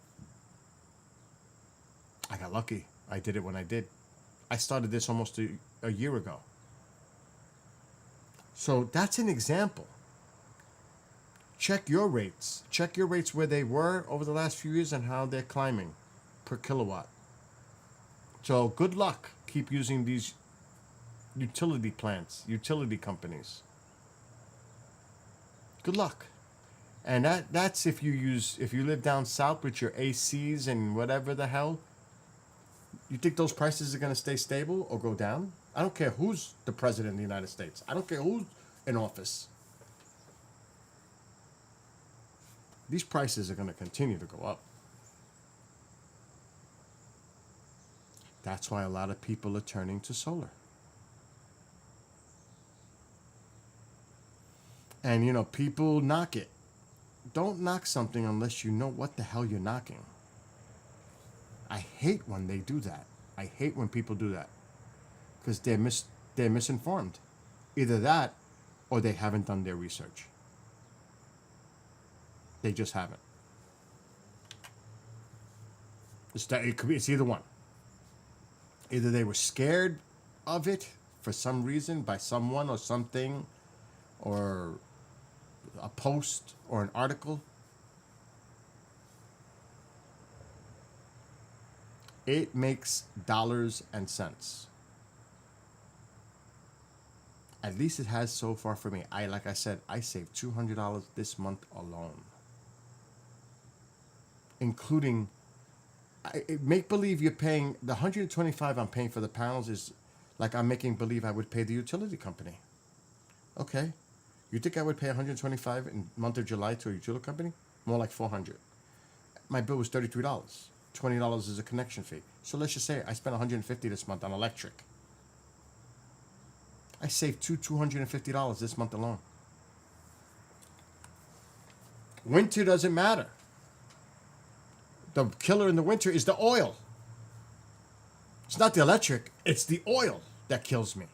I got lucky. I did it when I did. I started this almost a year ago. So that's an example. Check your rates. Check your rates where they were over the last few years and how they're climbing per kilowatt. So good luck. Keep using these utility plants, utility companies. Good luck. And that's if you live down south with your ACs and whatever the hell. You think those prices are going to stay stable or go down? I don't care who's the president of the United States. I don't care who's in office. These prices are going to continue to go up. That's why a lot of people are turning to solar. And, people knock it. Don't knock something unless you know what the hell you're knocking. I hate when they do that. I hate when people do that. Because they're misinformed. Either that or they haven't done their research. They just haven't. It's either one. Either they were scared of it for some reason by someone or something, or a post or an article. It makes dollars and cents. At least it has so far for me. Like I said, I saved $200 this month alone. Including, make believe you're paying, the $125 I'm paying for the panels is like I'm making believe I would pay the utility company. Okay. You think I would pay $125 in the month of July to a utility company? More like $400. My bill was $33. $20 is a connection fee. So let's just say I spent $150 this month on electric. I saved $250 this month alone. Winter doesn't matter. The killer in the winter is the oil. It's not the electric, it's the oil that kills me.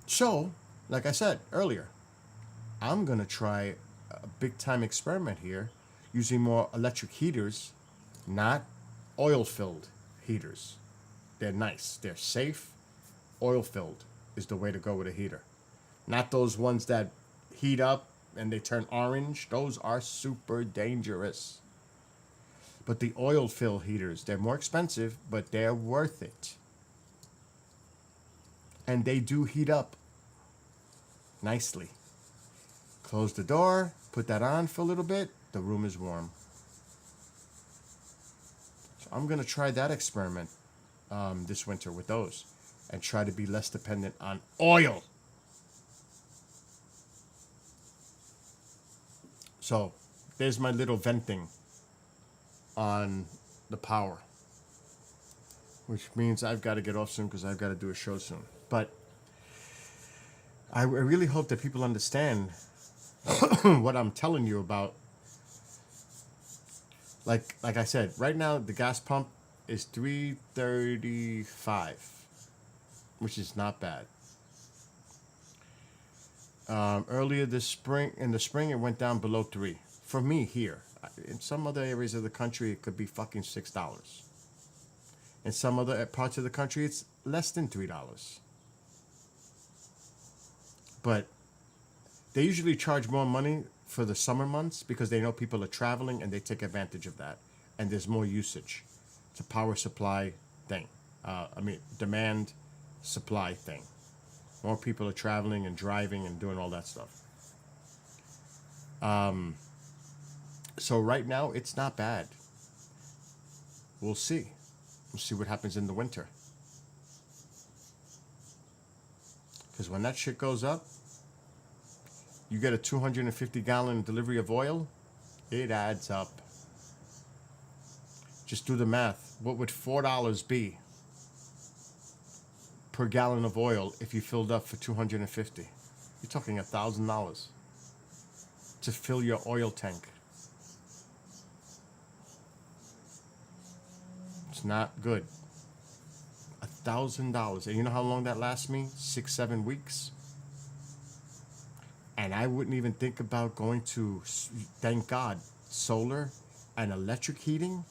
So, like I said earlier, I'm going to try a big time experiment here using more electric heaters, not oil-filled heaters. They're nice, they're safe. Oil-filled is the way to go with a heater. Not those ones that heat up and they turn orange. Those are super dangerous. But the oil-filled heaters, they're more expensive, but they're worth it. And they do heat up nicely. Close the door, put that on for a little bit, the room is warm. So I'm going to try that experiment this winter with those and try to be less dependent on oil. So there's my little venting on the power, which means I've got to get off soon because I've got to do a show soon. But I really hope that people understand what I'm telling you about. Like I said, right now the gas pump is $3.35, which is not bad. Earlier in the spring, it went down below $3. For me here, in some other areas of the country, it could be fucking $6. In some other parts of the country, it's less than $3. But they usually charge more money for the summer months because they know people are traveling and they take advantage of that. And there's more usage. It's a power supply thing. Demand supply thing. More people are traveling and driving and doing all that stuff. So right now, it's not bad. We'll see. We'll see what happens in the winter. Because when that shit goes up, you get a 250-gallon delivery of oil, it adds up. Just do the math. What would $4 be per gallon of oil if you filled up for 250? You're talking $1,000 to fill your oil tank. It's not good. $1,000. And you know how long that lasts me? 6-7 weeks. And I wouldn't even think about going to, thank God, solar and electric heating.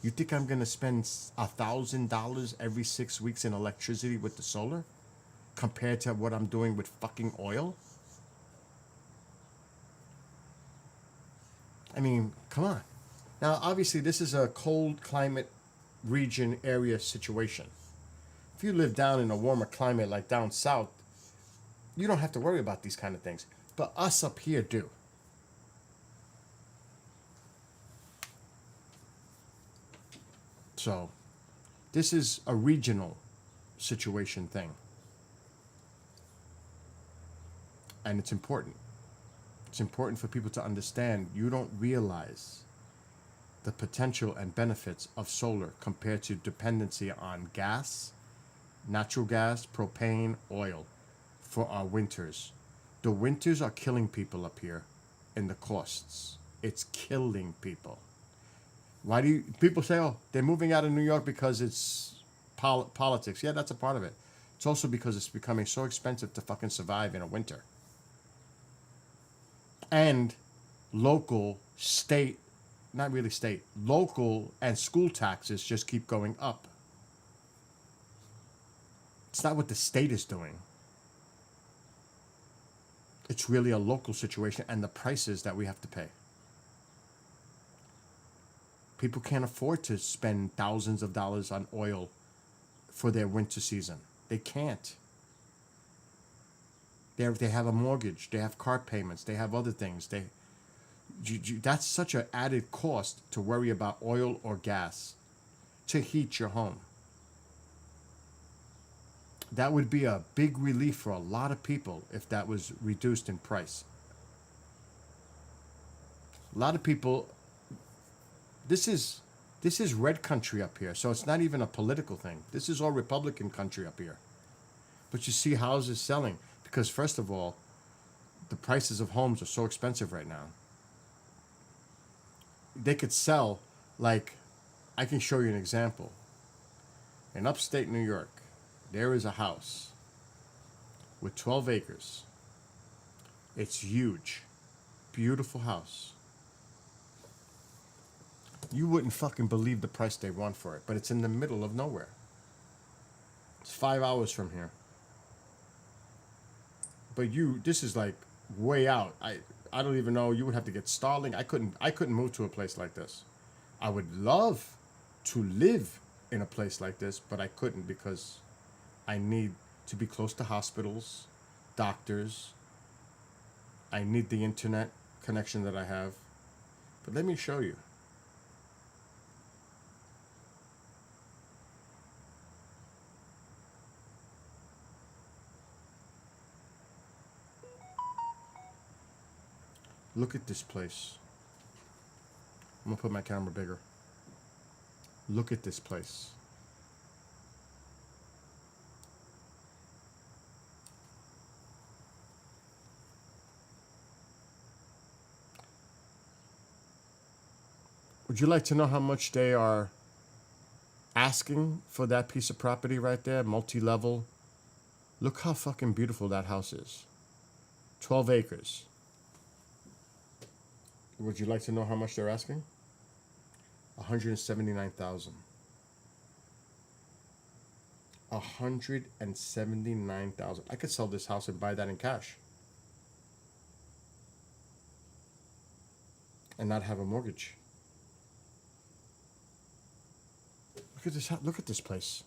You think I'm going to spend $1,000 every 6 weeks in electricity with the solar compared to what I'm doing with fucking oil? I mean, come on. Now, obviously, this is a cold climate region area situation. If you live down in a warmer climate like down south, you don't have to worry about these kind of things. But us up here do. So, this is a regional situation thing. And it's important. It's important for people to understand you don't realize the potential and benefits of solar compared to dependency on gas, natural gas, propane, oil for our winters. The winters are killing people up here in the costs. It's killing people. Why do people say, oh, they're moving out of New York because it's politics? Yeah, that's a part of it. It's also because it's becoming so expensive to fucking survive in a winter. And local, state, not really state, local and school taxes just keep going up. It's not what the state is doing. It's really a local situation and the prices that we have to pay. People can't afford to spend thousands of dollars on oil for their winter season. They can't. They have a mortgage. They have car payments. They have other things. That's such an added cost to worry about oil or gas to heat your home. That would be a big relief for a lot of people if that was reduced in price. A lot of people, this is red country up here, so it's not even a political thing. This is all Republican country up here. But you see houses selling because, first of all, the prices of homes are so expensive right now. They could sell, like, I can show you an example. In upstate New York, there is a house with 12 acres. It's huge. Beautiful house. You wouldn't fucking believe the price they want for it, but it's in the middle of nowhere. It's 5 hours from here. But this is like way out. I don't even know. You would have to get Starlink. I couldn't move to a place like this. I would love to live in a place like this, but I couldn't because I need to be close to hospitals, doctors. I need the internet connection that I have. But let me show you. Look at this place. I'm gonna put my camera bigger. Look at this place. Would you like to know how much they are asking for that piece of property right there? Multi-level. Look how fucking beautiful that house is. 12 acres. Would you like to know how much they're asking? 179,000. 179,000. I could sell this house and buy that in cash. And not have a mortgage. Look at this. Look at this place.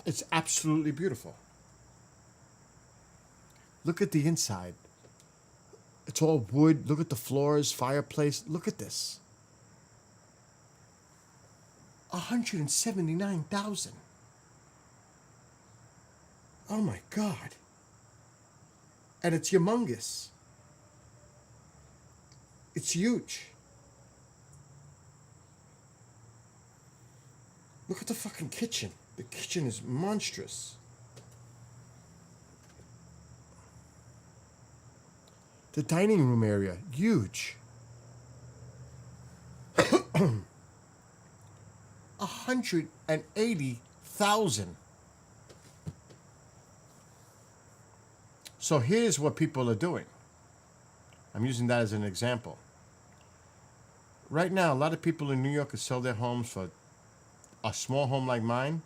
It's absolutely beautiful. Look at the inside. It's all wood. Look at the floors, fireplace. Look at this. 179,000. Oh my God. And it's humongous. It's huge. Look at the fucking kitchen. The kitchen is monstrous. The dining room area, huge. 180,000. So here's what people are doing. I'm using that as an example. Right now, a lot of people in New York could sell their homes for a small home like mine,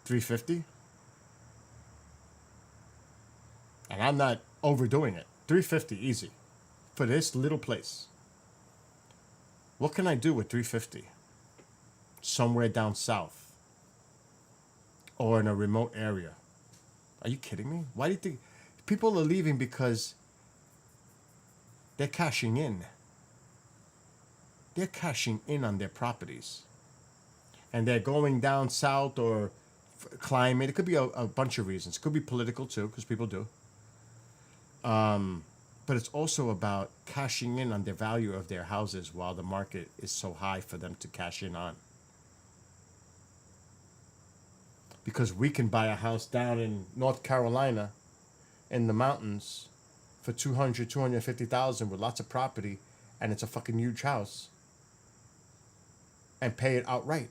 $350. And I'm not overdoing it. $350 easy for this little place. What can I do with $350? Somewhere down south or in a remote area. Are you kidding me? Why do you think people are leaving? Because they're cashing in. They're cashing in on their properties. And they're going down south or climate. It could be a bunch of reasons. It could be political too, because people do. But it's also about cashing in on the value of their houses while the market is so high for them to cash in on. Because we can buy a house down in North Carolina in the mountains for 200, 250,000 with lots of property, and it's a fucking huge house, and pay it outright.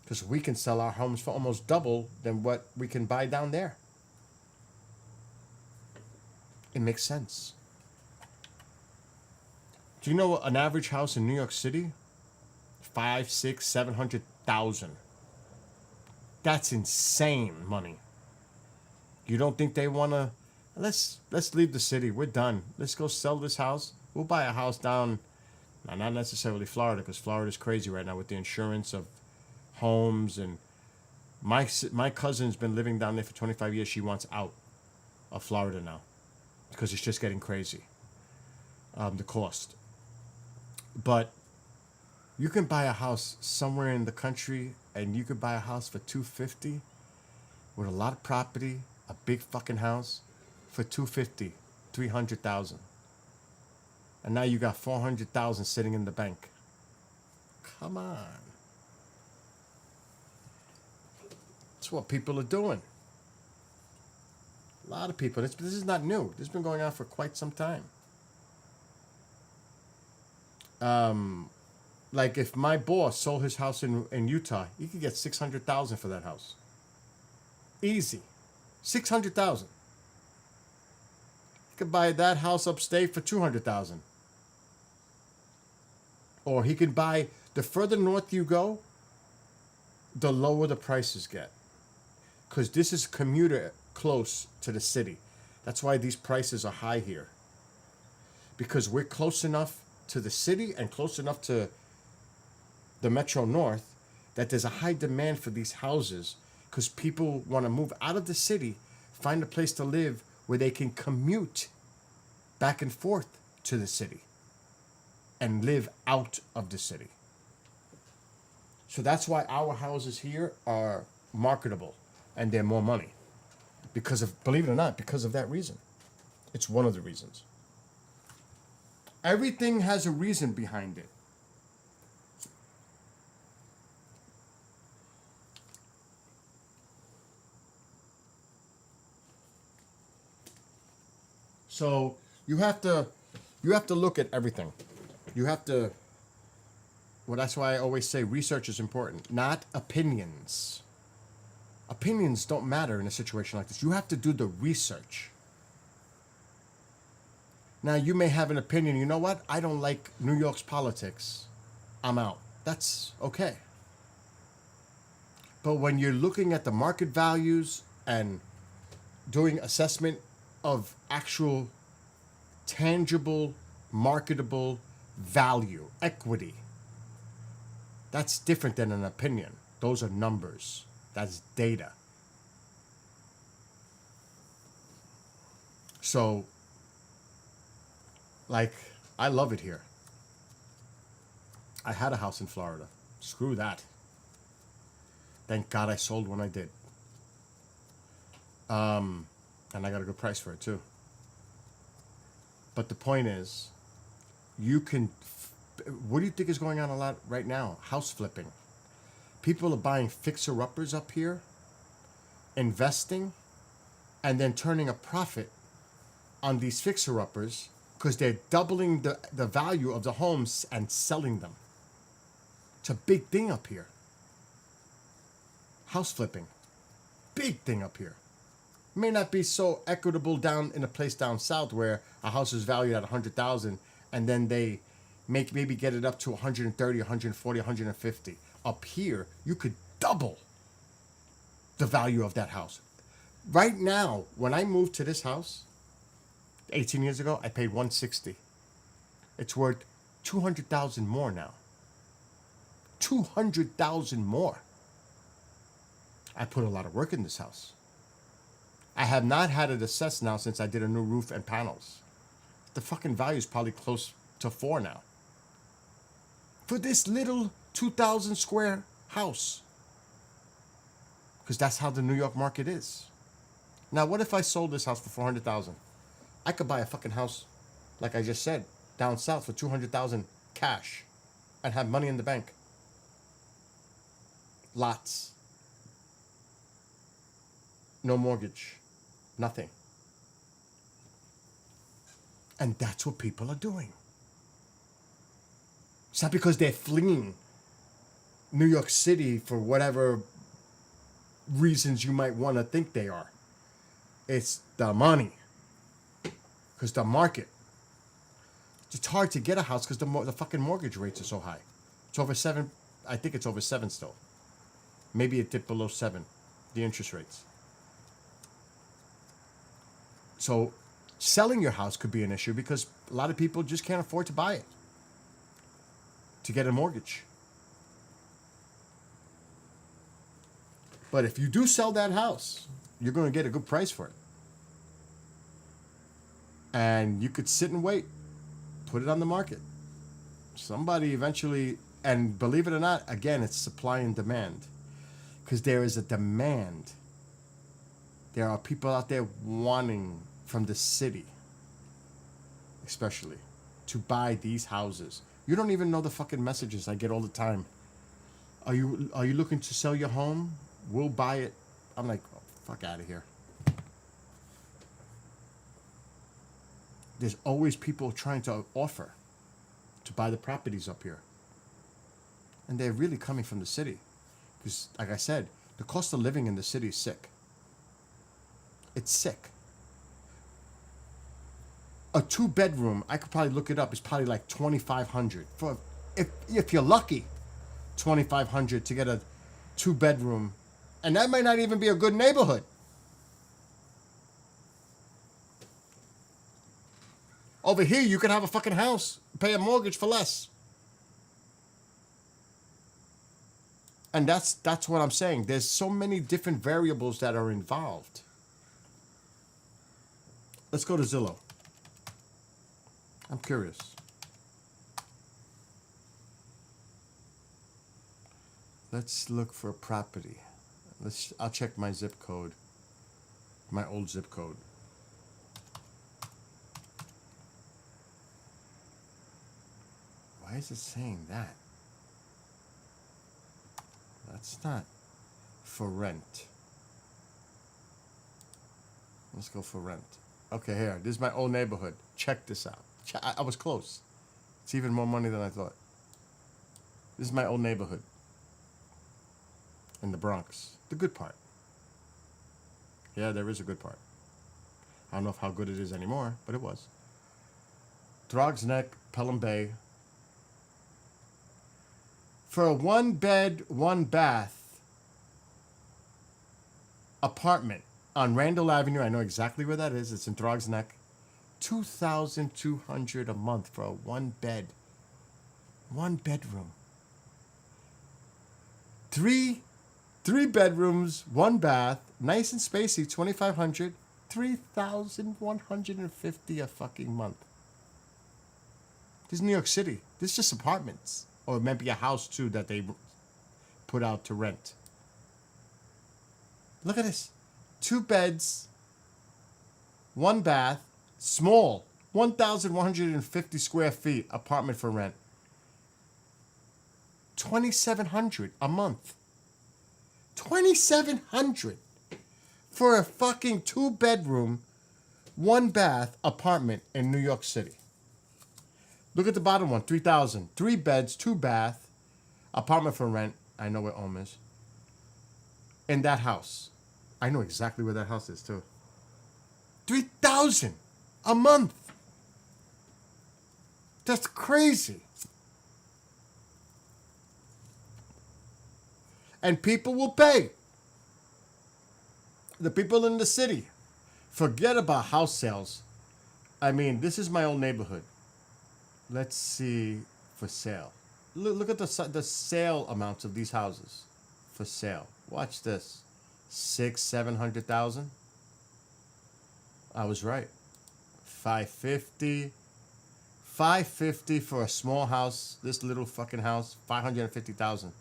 Because we can sell our homes for almost double than what we can buy down there. It makes sense. Do you know an average house in New York City? 5, 6, 700,000. That's insane money. You don't think they wanna? Let's leave the city. We're done. Let's go sell this house. We'll buy a house down, now not necessarily Florida, because Florida's crazy right now with the insurance of homes. And my cousin's been living down there for 25 years. She wants out of Florida now because it's just getting crazy. The cost. But you can buy a house somewhere in the country, and you could buy a house for $250 with a lot of property, a big fucking house for $250, $300,000. And now you got $400,000 sitting in the bank. Come on. That's what people are doing. A lot of people. This is not new. This has been going on for quite some time. Like if my boss sold his house in Utah, he could get $600,000 for that house. Easy. $600,000. He could buy that house upstate for $200,000. Or he could buy, the further north you go, the lower the prices get. Because this is commuter close to the city. That's why these prices are high here. Because we're close enough to the city and close enough to the Metro North that there's a high demand for these houses because people want to move out of the city, find a place to live where they can commute back and forth to the city and live out of the city. So that's why our houses here are marketable and they're more money. Because of, believe it or not, because of that reason. It's one of the reasons. Everything has a reason behind it. So you have to look at everything. You have to, well, that's why I always say research is important, not opinions. Opinions don't matter in a situation like this. You have to do the research. Now, you may have an opinion, you know what? I don't like New York's politics. I'm out. That's okay. But when you're looking at the market values and doing assessment of actual tangible, marketable value, equity, that's different than an opinion. Those are numbers. That's data. So, like, I love it here. I had a house in Florida. Screw that. Thank God I sold when I did. And I got a good price for it too. But the point is, you can, what do you think is going on a lot right now? House flipping. People are buying fixer-uppers up here, investing, and then turning a profit on these fixer-uppers because they're doubling the value of the homes and selling them. It's a big thing up here. House flipping. Big thing up here. May not be so equitable down in a place down south where a house is valued at $100,000 and then they maybe get it up to 130, 140, 150. Up here, you could double the value of that house. Right now, when I moved to this house 18 years ago, I paid $160. It's worth $200,000 more now. $200,000 more. I put a lot of work in this house. I have not had it assessed now since I did a new roof and panels. The fucking value is probably close to 4 now. For this little 2,000 square house. Because that's how the New York market is. Now, what if I sold this house for $400,000? I could buy a fucking house, like I just said, down south for $200,000 cash and have money in the bank. Lots. No mortgage. Nothing. And that's what people are doing. It's not because they're fleeing New York City for whatever reasons you might want to think they are. It's the money. Because the market. It's hard to get a house because the fucking mortgage rates are so high. It's over 7. I think it's over 7 still. Maybe it dipped below 7. The interest rates. So selling your house could be an issue because a lot of people just can't afford to buy it. To get a mortgage. But if you do sell that house, you're going to get a good price for it. And you could sit and wait. Put it on the market. Somebody eventually, and believe it or not, again, it's supply and demand. Because there is a demand. There are people out there wanting from the city, especially, to buy these houses. You don't even know the fucking messages I get all the time. Are you looking to sell your home? We'll buy it. I'm like, oh, fuck out of here. There's always people trying to offer to buy the properties up here. And they're really coming from the city. Because, like I said, the cost of living in the city is sick. It's sick. A 2-bedroom, I could probably look it up, is probably like $2,500. For if you're lucky, $2,500 to get a 2-bedroom. And that might not even be a good neighborhood. Over here, you could have a fucking house, pay a mortgage for less. And that's what I'm saying. There's so many different variables that are involved. Let's go to Zillow. I'm curious. Let's look for a property. I'll check my zip code. My old zip code. Why is it saying that? That's not for rent. Let's go for rent. Okay, here. This is my old neighborhood. Check this out. I was close. It's even more money than I thought. This is my old neighborhood. In the Bronx. The good part. Yeah, there is a good part. I don't know how good it is anymore, but it was. Throgs Neck, Pelham Bay. For a 1-bed, 1-bath apartment on Randall Avenue, I know exactly where that is. It's in Throgs Neck. $2,200 a month for a 1-bed, 1-bedroom. Three bedrooms, 1 bath, nice and spacey, $2,500, $3,150 a fucking month. This is New York City. This is just apartments, or maybe a house too that they put out to rent. Look at this: 2 beds, 1 bath, small, 1,150 square feet apartment for rent. $2,700 a month. $2,700 for a fucking 2-bedroom, 1-bath apartment in New York City. Look at the bottom one, $3,000. 3 beds, 2 bath, apartment for rent. I know where Om is. In that house. I know exactly where that house is too. $3,000 a month. That's crazy. And people will pay. The people in the city. Forget about house sales. I mean, this is my old neighborhood. Let's see for sale. Look at the sale amounts of these houses for sale. Watch this. 600,000-700,000. I was right. 550. 550 for a small house. This little fucking house. 550,000.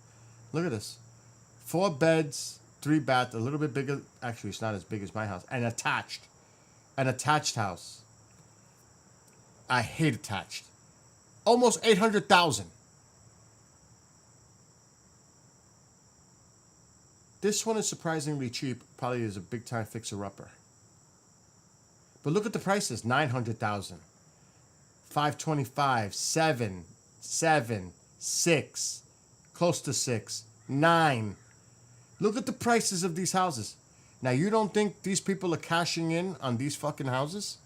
Look at this. 4 beds, 3 baths, a little bit bigger. Actually, it's not as big as my house. And attached. An attached house. I hate attached. Almost 800,000. This one is surprisingly cheap. Probably is a big time fixer-upper. But look at the prices. 900,000. 525, 7, 6, close to 6, 9. Look at the prices of these houses. Now, you don't think these people are cashing in on these fucking houses?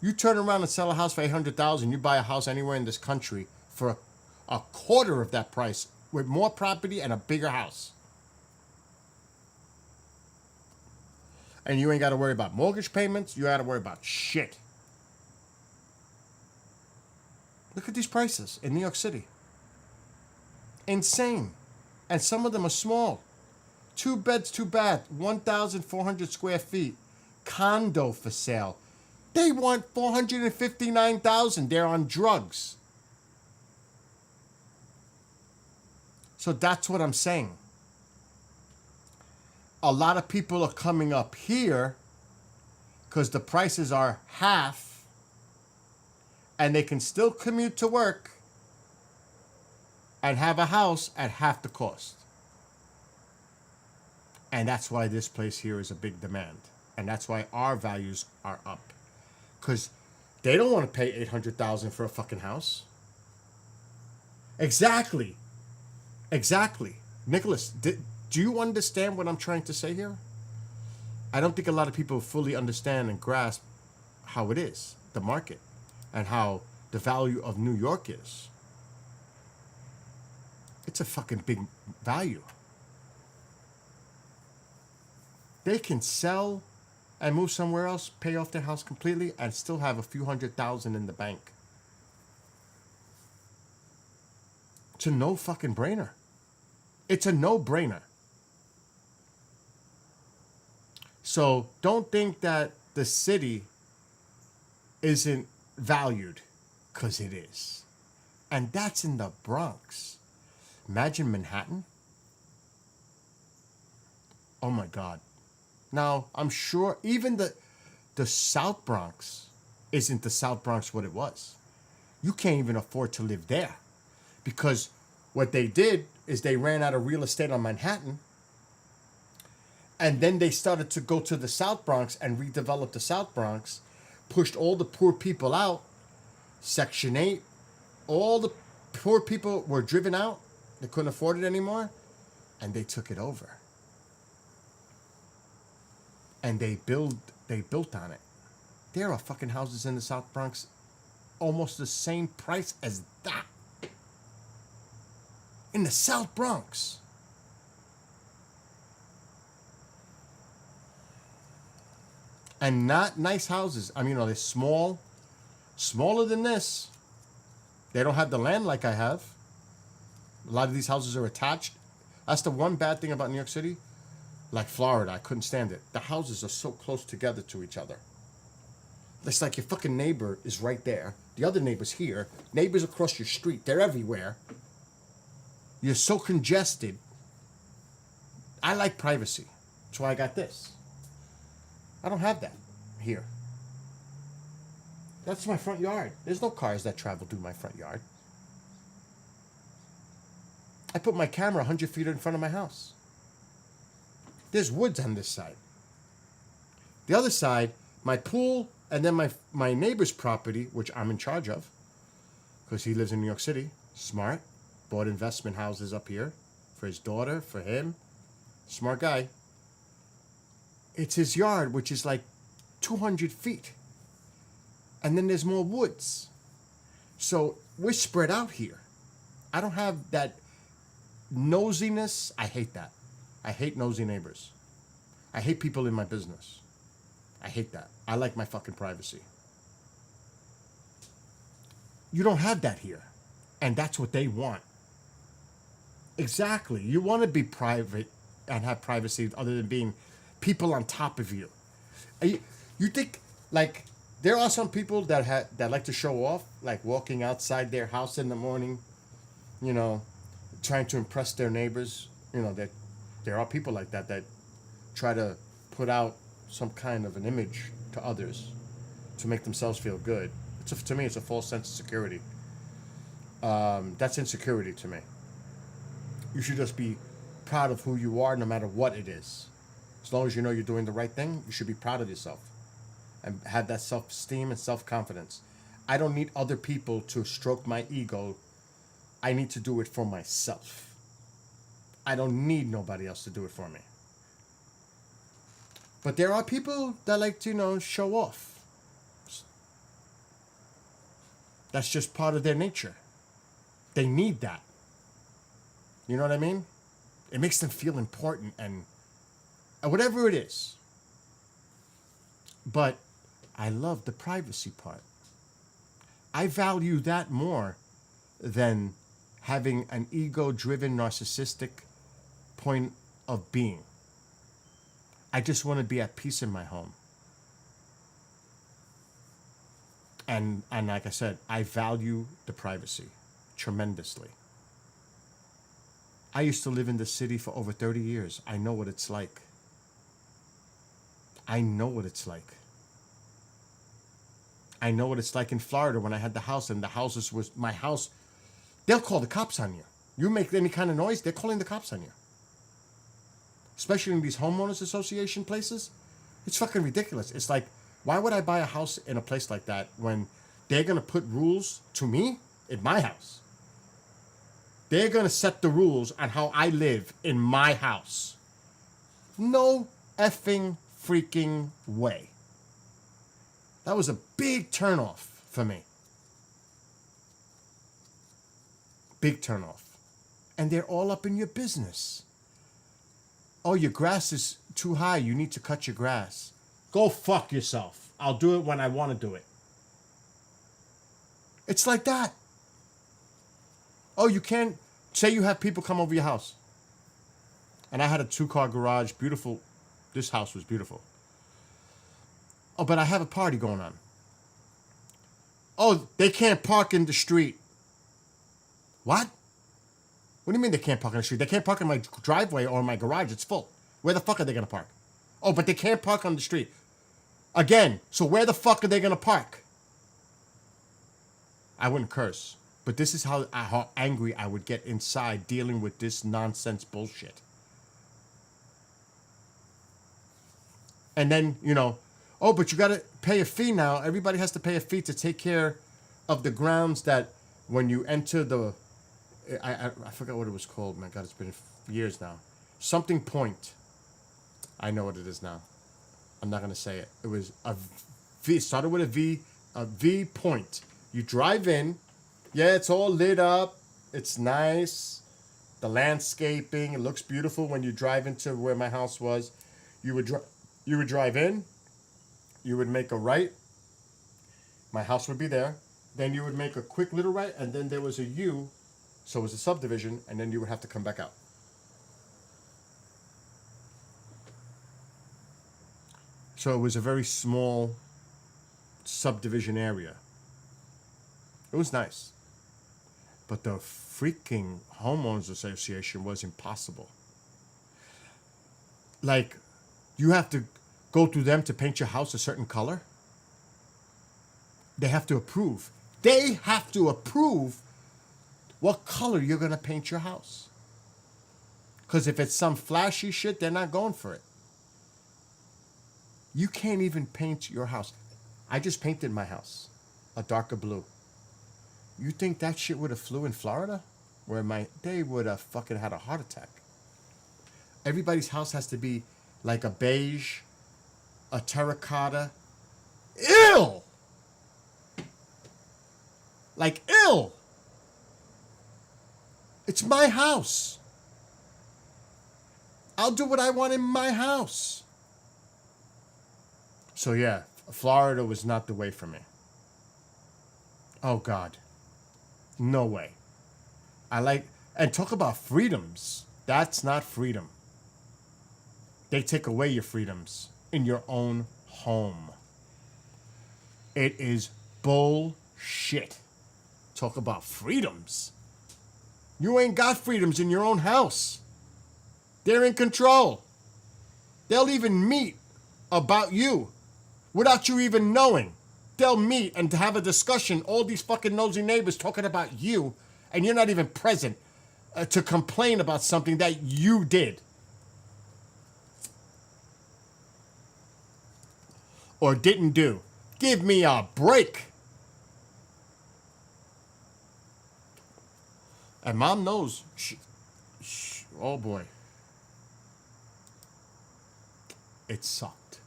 You turn around and sell a house for 800,000, you buy a house anywhere in this country for a quarter of that price with more property and a bigger house. And you ain't got to worry about mortgage payments. You got to worry about shit. Look at these prices in New York City. Insane. And some of them are small. 2 beds, 2 baths, 1,400 square feet. Condo for sale. They want 459,000. They're on drugs. So that's what I'm saying. A lot of people are coming up here because the prices are half and they can still commute to work and have a house at half the cost. And that's why this place here is a big demand. And that's why our values are up. Because they don't want to pay $800,000 for a fucking house. Exactly. Nicholas, do you understand what I'm trying to say here? I don't think a lot of people fully understand and grasp how it is, the market, and how the value of New York is. It's a fucking big value. They can sell and move somewhere else, pay off their house completely, and still have a few $100,000 in the bank. It's a no fucking brainer. It's a no-brainer. So don't think that the city isn't valued, because it is. And that's in the Bronx. Imagine Manhattan. Oh my God. Now, I'm sure even the South Bronx isn't the South Bronx what it was. You can't even afford to live there. Because what they did is they ran out of real estate on Manhattan. And then they started to go to the South Bronx and redevelop the South Bronx, pushed all the poor people out. Section 8, all the poor people were driven out. They couldn't afford it anymore. And they took it over. And they built on it. There are fucking houses in the South Bronx almost the same price as that. In the South Bronx. And not nice houses. I mean, they're small, smaller than this. They don't have the land like I have. A lot of these houses are attached. That's the one bad thing about New York City. Like Florida, I couldn't stand it. The houses are so close together to each other. It's like your fucking neighbor is right there. The other neighbor's here. Neighbors across your street. They're everywhere. You're so congested. I like privacy. That's why I got this. I don't have that here. That's my front yard. There's no cars that travel through my front yard. I put my camera 100 feet in front of my house. There's woods on this side. The other side, my pool, and then my neighbor's property, which I'm in charge of, because he lives in New York City. Smart. Bought investment houses up here for his daughter, for him. Smart guy. It's his yard, which is like 200 feet. And then there's more woods. So we're spread out here. I don't have that nosiness. I hate that. I hate nosy neighbors. I hate people in my business. I hate that. I like my fucking privacy. You don't have that here. And that's what they want. Exactly. You want to be private and have privacy other than being people on top of you. You think, like, there are some people that like to show off, like walking outside their house in the morning, you know, trying to impress their neighbors. You know, that there are people like that try to put out some kind of an image to others to make themselves feel good. To me, it's a false sense of security. That's insecurity to me. You should just be proud of who you are no matter what it is. As long as you know you're doing the right thing, you should be proud of yourself and have that self-esteem and self-confidence. I don't need other people to stroke my ego. I need to do it for myself. I don't need nobody else to do it for me. But there are people that like to, show off. That's just part of their nature. They need that. You know what I mean? It makes them feel important and whatever it is. But I love the privacy part. I value that more than having an ego-driven, narcissistic point of being. I just want to be at peace in my home. And like I said, I value the privacy tremendously. I used to live in the city for over 30 years. I know what it's like. I know what it's like. I know what it's like in Florida when I had the house and the houses was my house. They'll call the cops on you. You make any kind of noise, they're calling the cops on you. Especially in these homeowners association places. It's fucking ridiculous. It's like, why would I buy a house in a place like that when they're going to put rules to me in my house? They're going to set the rules on how I live in my house. No effing freaking way. That was a big turnoff for me. Big turnoff. And they're all up in your business. Oh, your grass is too high. You need to cut your grass. Go fuck yourself. I'll do it when I want to do it. It's like that. Oh, you can't. Say you have people come over your house. And I had a 2-car garage. Beautiful. This house was beautiful. Oh, but I have a party going on. Oh, they can't park in the street. What? What do you mean they can't park in the street? They can't park in my driveway or my garage. It's full. Where the fuck are they going to park? Oh, but they can't park on the street. Again, so where the fuck are they going to park? I wouldn't curse. But this is how angry I would get inside dealing with this nonsense bullshit. And then, oh, but you got to pay a fee now. Everybody has to pay a fee to take care of the grounds that when you enter the... I forgot what it was called. My God, it's been years now. Something Point. I know what it is now. I'm not going to say it. It was a V. It started with a V Point. You drive in. Yeah, it's all lit up. It's nice. The landscaping. It looks beautiful when you drive into where my house was. You would drive in. You would make a right. My house would be there. Then you would make a quick little right. And then there was a U. So it was a subdivision. And then you would have to come back out. So it was a very small subdivision area. It was nice. But the freaking homeowners association was impossible. Like, you have to go through them to paint your house a certain color. They have to approve. They have to approve what color you're going to paint your house. Because if it's some flashy shit, they're not going for it. You can't even paint your house. I just painted my house a darker blue. You think that shit would have flew in Florida? They would have fucking had a heart attack. Everybody's house has to be like a beige, a terracotta. Ill! Like ill! It's my house. I'll do what I want in my house. So yeah, Florida was not the way for me. Oh God. No way. And talk about freedoms. That's not freedom. They take away your freedoms in your own home. It is bullshit. Talk about freedoms. You ain't got freedoms in your own house. They're in control. They'll even meet about you without you even knowing. They'll meet and have a discussion, all these fucking nosy neighbors talking about you, and you're not even present to complain about something that you did. Or didn't do. Give me a break. And Mom knows. Oh boy. It sucked.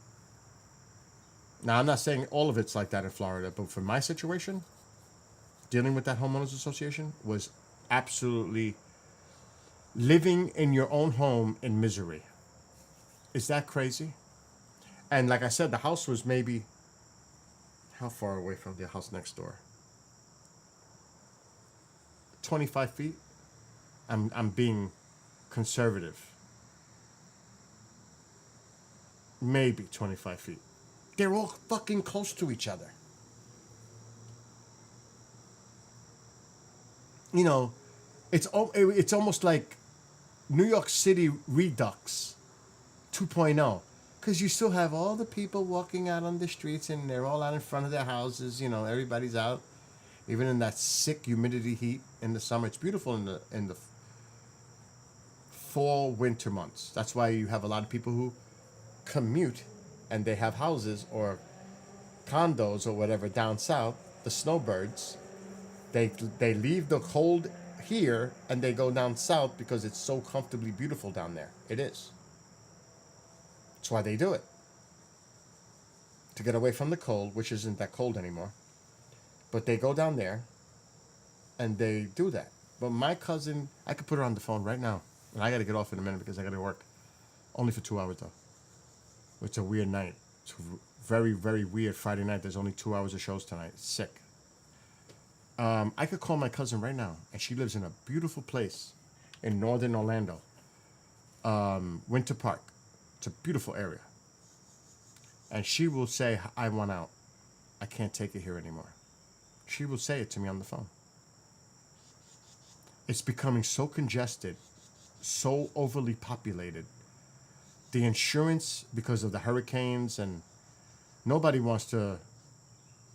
Now, I'm not saying all of it's like that in Florida, but for my situation, dealing with that homeowners association was absolutely living in your own home in misery. Is that crazy? And like I said, the house was maybe, how far away from the house next door? 25 feet. I'm being conservative. Maybe 25 feet. They're all fucking close to each other. It's almost like New York City Redux 2.0. Because you still have all the people walking out on the streets and they're all out in front of their houses. Everybody's out. Even in that sick humidity heat in the summer. It's beautiful in the fall, winter months. That's why you have a lot of people who commute and they have houses or condos or whatever down south, the snowbirds. They leave the cold here and they go down south because it's so comfortably beautiful down there. It is. That's why they do it. To get away from the cold, which isn't that cold anymore. But they go down there and they do that. But my cousin, I could put her on the phone right now. And I got to get off in a minute because I got to work. Only for 2 hours though. It's a weird night. It's a very, very weird Friday night. There's only 2 hours of shows tonight. It's sick. I could call my cousin right now. And she lives in a beautiful place in northern Orlando. Winter Park. It's a beautiful area. And she will say, I want out. I can't take it here anymore. She will say it to me on the phone. It's becoming so congested, so overly populated. The insurance, because of the hurricanes, and nobody wants to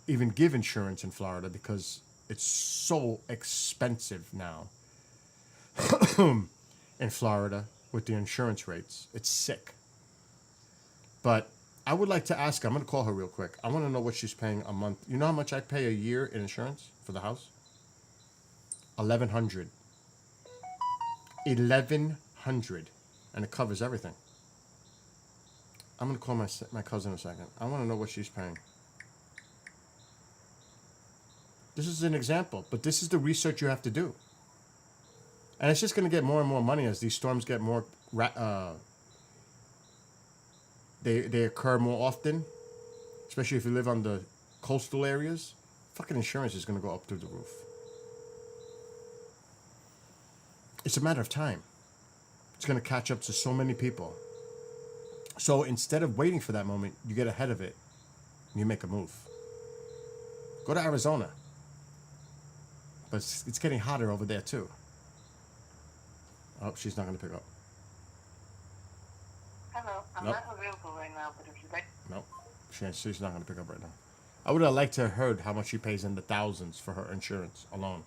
even give insurance in Florida because it's so expensive now in Florida with the insurance rates. It's sick. But I would like to ask her, I'm going to call her real quick. I want to know what she's paying a month. You know how much I pay a year in insurance for the house? $1,100. $1,100. And it covers everything. I'm going to call my cousin in a second. I want to know what she's paying. This is an example, but this is the research you have to do. And it's just going to get more and more money as these storms get more... They occur more often, especially if you live on the coastal areas. Fucking insurance is going to go up through the roof. It's a matter of time. It's going to catch up to so many people. So instead of waiting for that moment, you get ahead of it and you make a move. Go to Arizona. But it's getting hotter over there too. Oh, she's not going to pick up. Hello, I'm Nope. not available right now, but if you'd like... Nope. She's not going to pick up right now. I would have liked to have heard how much she pays in the thousands for her insurance alone.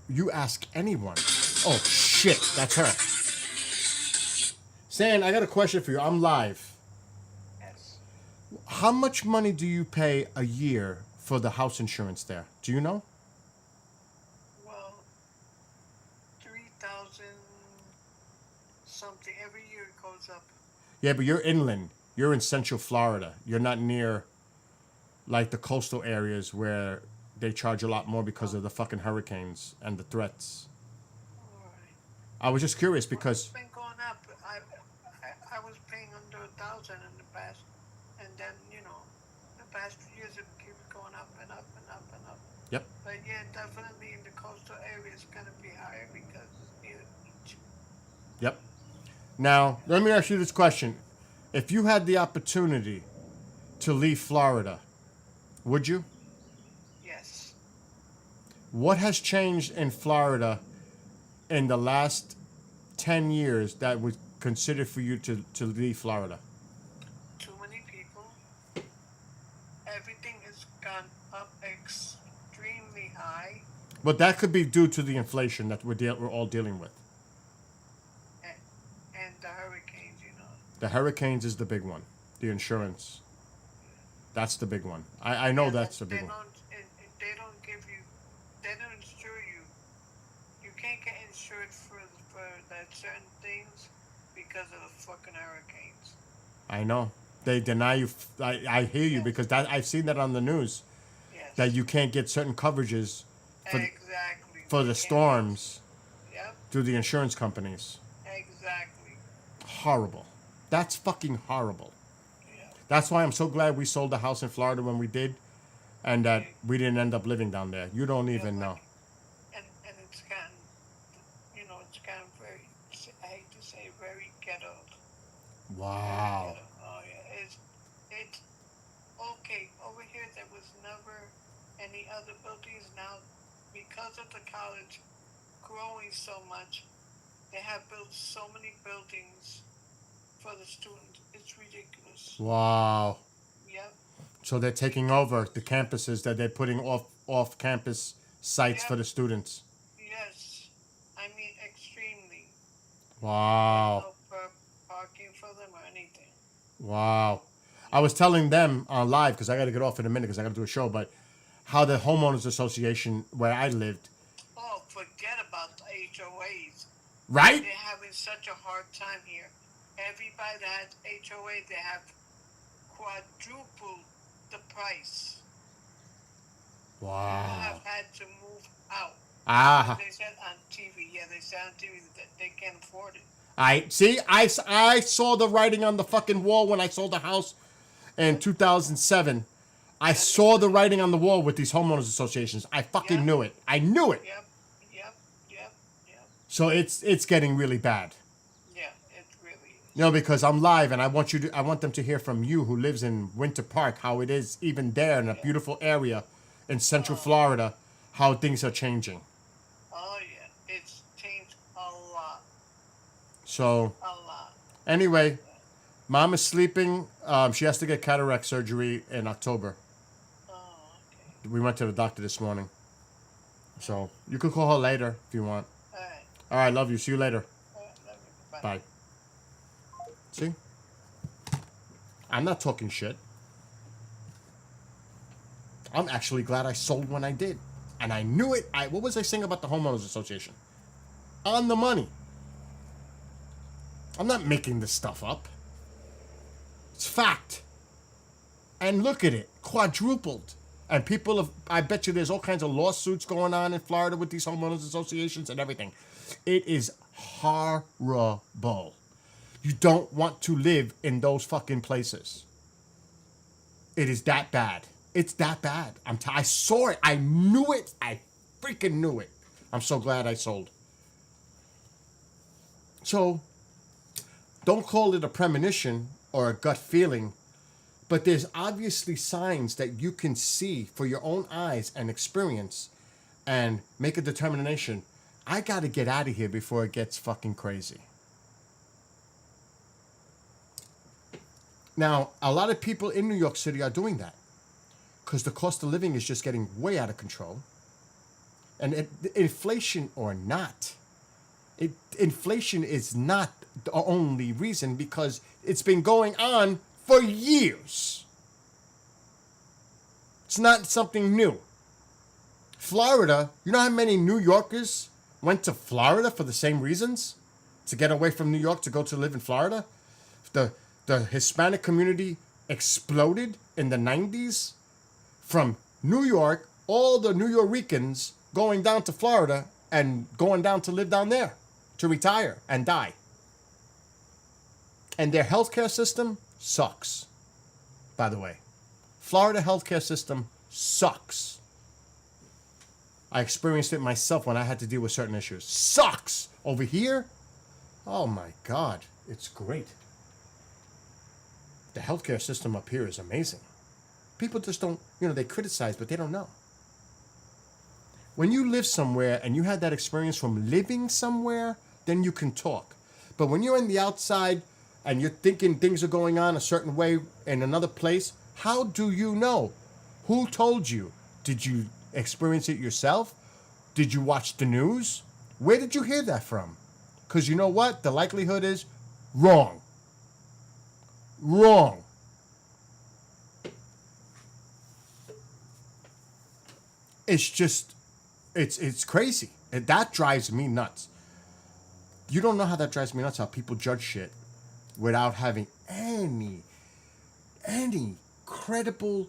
You ask anyone. Oh, shit. That's her. San, I got a question for you. I'm live. Yes. How much money do you pay a year for the house insurance there? Do you know? Well, 3,000 something. Every year it goes up. Yeah, but you're inland. You're in Central Florida. You're not near, like, the coastal areas where they charge a lot more because of the fucking hurricanes and the threats. All right. I was just curious because... It's been going up. I was paying under 1,000 in the past, and then, the past few years it keeps going up and up and up and up. Yep. But yeah, definitely in the coastal area it's going to be higher because it's near the beach. Yep. Now, let me ask you this question. If you had the opportunity to leave Florida, would you? Yes. What has changed in Florida in the last 10 years that would consider for you to leave Florida? Too many people. Everything has gone up extremely high. But that could be due to the inflation that we're all dealing with. And the hurricanes, The hurricanes is the big one. The insurance. That's the big one. I know Yeah, that's the they big one. they don't give you, they don't insure you. You can't get insured for that certain things because of the fucking hurricanes. I know. They deny you. I hear you Yes. because I've seen that on the news. Yes. That you can't get certain coverages for, exactly. for You the can't- storms Yep. through the insurance companies. Exactly. Horrible. That's fucking horrible. Yeah. That's why I'm so glad we sold the house in Florida when we did, and that we didn't end up living down there. You don't even know. And it's gotten, it's gotten very, I hate to say, very ghetto. Wow. Oh yeah, it's okay. Over here there was never any other buildings. Now, because of the college growing so much, they have built so many buildings for the students. It's ridiculous. Wow. Yep. So they're taking over the campuses that they're putting off campus sites Yeah. for the students. Yes. I mean, extremely. Wow. No parking for them or anything. Wow. I was telling them on live, because I got to get off in a minute because I got to do a show, but how the homeowners association where I lived, Oh, forget about the HOAs. right? They're having such a hard time here. Everybody that has HOA, they have quadrupled the price. People Wow. have had to move out. Ah. They said on TV, they said on TV that they can't afford it. I saw the writing on the fucking wall when I sold the house in 2007. I saw the writing on the wall with these homeowners associations. I fucking Yeah. knew it. I knew it. Yep. So it's getting really bad. Yeah, it really is. No, because I'm live and I want them to hear from you who lives in Winter Park how it is even there in a beautiful area in Central Florida, how things are changing. Oh yeah, it's changed a lot, So a lot. anyway, Mom is sleeping. She has to get cataract surgery in October. Oh, okay. We went to the doctor this morning. So you could call her later if you want. All right. All right, love you. See you later. All right. Love you. Bye. See? I'm not talking shit. I'm actually glad I sold when I did. And I knew it. What was I saying about the homeowners association? On the money. I'm not making this stuff up. It's fact. And look at it. Quadrupled. And people have, I bet you there's all kinds of lawsuits going on in Florida with these homeowners associations and everything. It is horrible. You don't want to live in those fucking places. It is that bad. It's that bad. I saw it. I knew it. I freaking knew it. I'm so glad I sold. So, don't call it a premonition or a gut feeling, but there's obviously signs that you can see for your own eyes and experience and make a determination. I got to get out of here before it gets fucking crazy. Now, a lot of people in New York City are doing that because the cost of living is just getting way out of control. And inflation or not, inflation is not the only reason because it's been going on for years. It's not something new. Florida, you know how many New Yorkers went to Florida for the same reasons? To get away from New York to go to live in Florida? The Hispanic community exploded in the 90s from New York, all the New Yorkers going down to Florida and going down to live down there to retire and die. And their healthcare system sucks, by the way. Florida healthcare system sucks. I experienced it myself when I had to deal with certain issues. Sucks! Over here, oh my God, it's great. The healthcare system up here is amazing. People just don't, they criticize, but they don't know. When you live somewhere and you had that experience from living somewhere, then you can talk. But when you're in the outside and you're thinking things are going on a certain way in another place, how do you know? Who told you? Did you experience it yourself? Did you watch the news? Where did you hear that from? Because you know what? The likelihood is wrong. Wrong. It's just, it's crazy. That drives me nuts. You don't know how that drives me nuts, how people judge shit without having any credible,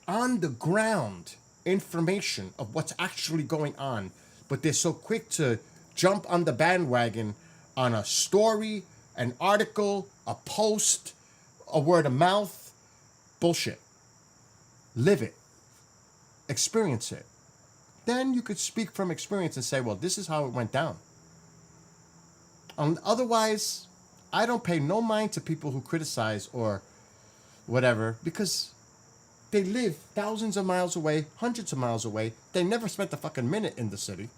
on the ground information of what's actually going on. But they're so quick to jump on the bandwagon on a story, an article, a post, a word of mouth. Bullshit. Live it. Experience it. Then you could speak from experience and say, well, this is how it went down. Otherwise, I don't pay no mind to people who criticize or whatever, because they live thousands of miles away, hundreds of miles away. They never spent a fucking minute in the city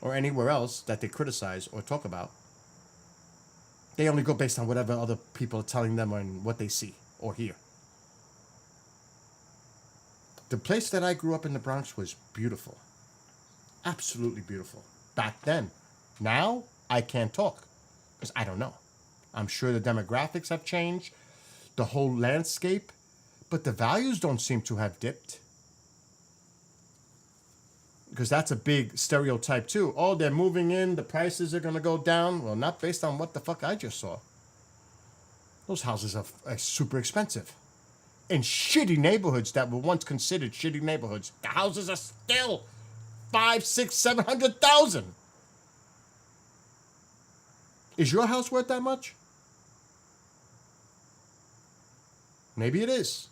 or anywhere else that they criticize or talk about. They only go based on whatever other people are telling them and what they see or hear. The place that I grew up in, the Bronx, was beautiful. Absolutely beautiful. Back then. Now, I can't talk because I don't know. I'm sure the demographics have changed, the whole landscape, but the values don't seem to have dipped. Because that's a big stereotype too. Oh, they're moving in, the prices are going to go down. Well, not based on what the fuck I just saw. Those houses are super expensive. In shitty neighborhoods that were once considered shitty neighborhoods, the houses are still 5, 6, 700,000. Is your house worth that much? Maybe it is.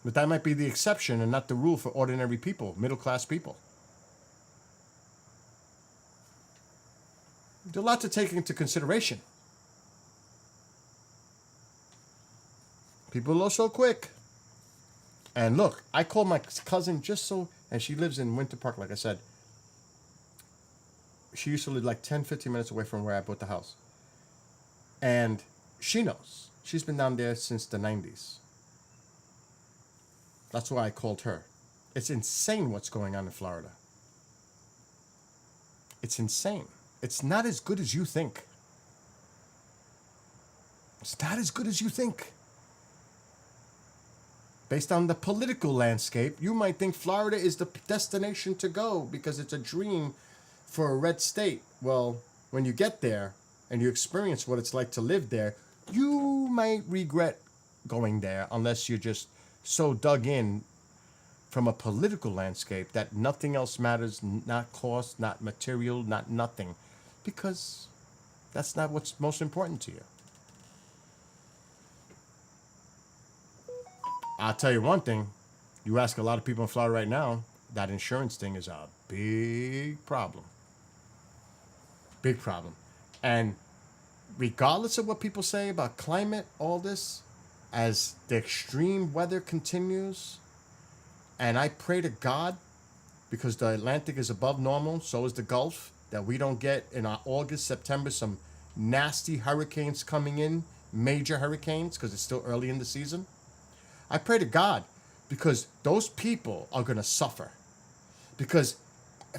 But that might be the exception and not the rule for ordinary people, middle-class people. There's a lot to take into consideration. People are so quick. And look, I called my cousin just so, and she lives in Winter Park, like I said. She used to live like 10, 15 minutes away from where I bought the house. And she knows. She's been down there since the 90s. That's why I called her. It's insane what's going on in Florida. It's insane. It's not as good as you think. It's not as good as you think. Based on the political landscape, you might think Florida is the destination to go because it's a dream for a red state. Well, when you get there and you experience what it's like to live there, you might regret going there unless you're just so dug in from a political landscape that nothing else matters, not cost, not material, not nothing, because that's not what's most important to you. I'll tell you one thing. You ask a lot of people in Florida right now, that insurance thing is a big problem. Big problem. And regardless of what people say about climate, all this, as the extreme weather continues, and I pray to God, because the Atlantic is above normal, so is the Gulf, that we don't get in our August, September, some nasty hurricanes coming in, major hurricanes, because it's still early in the season. I pray to God, because those people are going to suffer. Because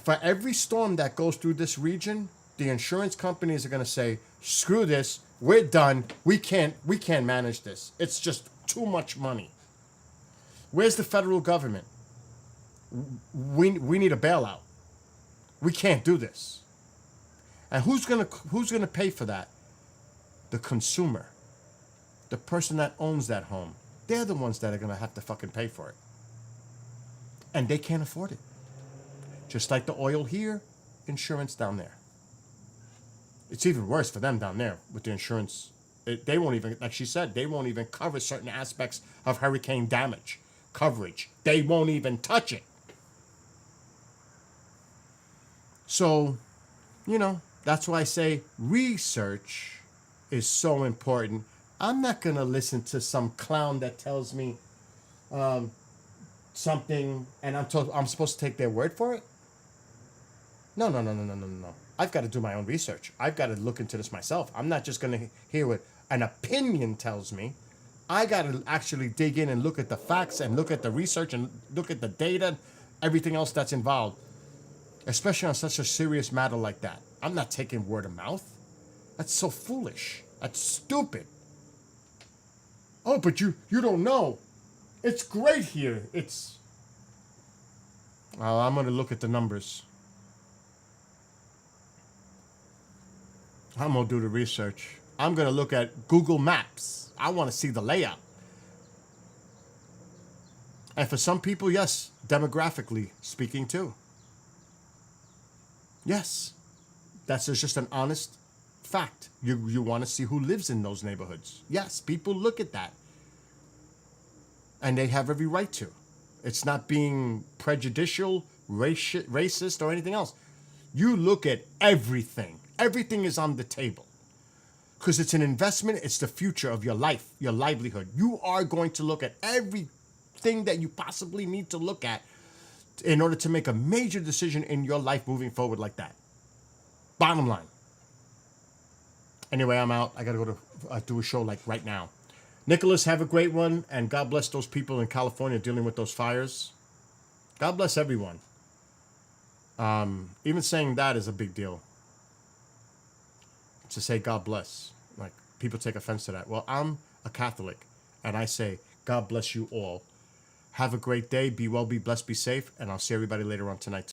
for every storm that goes through this region, the insurance companies are going to say, screw this, we're done, we can't manage this. It's just too much money. Where's the federal government? We need a bailout. We can't do this. And who's gonna pay for that? The consumer. The person that owns that home. They're the ones that are gonna have to fucking pay for it. And they can't afford it. Just like the oil here, insurance down there. It's even worse for them down there with the insurance. They won't even, like she said, they won't even cover certain aspects of hurricane damage coverage. They won't even touch it. So, that's why I say research is so important. I'm not going to listen to some clown that tells me something and I'm supposed to take their word for it. No. I've got to do my own research. I've got to look into this myself. I'm not just going to hear what an opinion tells me. I got to actually dig in and look at the facts and look at the research and look at the data, everything else that's involved, especially on such a serious matter like that. I'm not taking word of mouth. That's so foolish. That's stupid. Oh, but you don't know. It's great here. Well, I'm going to look at the numbers. I'm going to do the research. I'm going to look at Google Maps. I want to see the layout. And for some people, yes, demographically speaking too. Yes, that's just an honest fact. You want to see who lives in those neighborhoods. Yes, people look at that. And they have every right to. It's not being prejudicial, racist, or anything else. You look at everything. Everything is on the table. Because it's an investment. It's the future of your life, your livelihood. You are going to look at everything that you possibly need to look at in order to make a major decision in your life moving forward like that. Bottom line. Anyway, I'm out. I got to go to do a show like right now. Nicholas, have a great one. And God bless those people in California dealing with those fires. God bless everyone. Even saying that is a big deal. To say God bless. Like, people take offense to that. Well, I'm a Catholic. And I say, God bless you all. Have a great day. Be well, be blessed, be safe. And I'll see everybody later on tonight.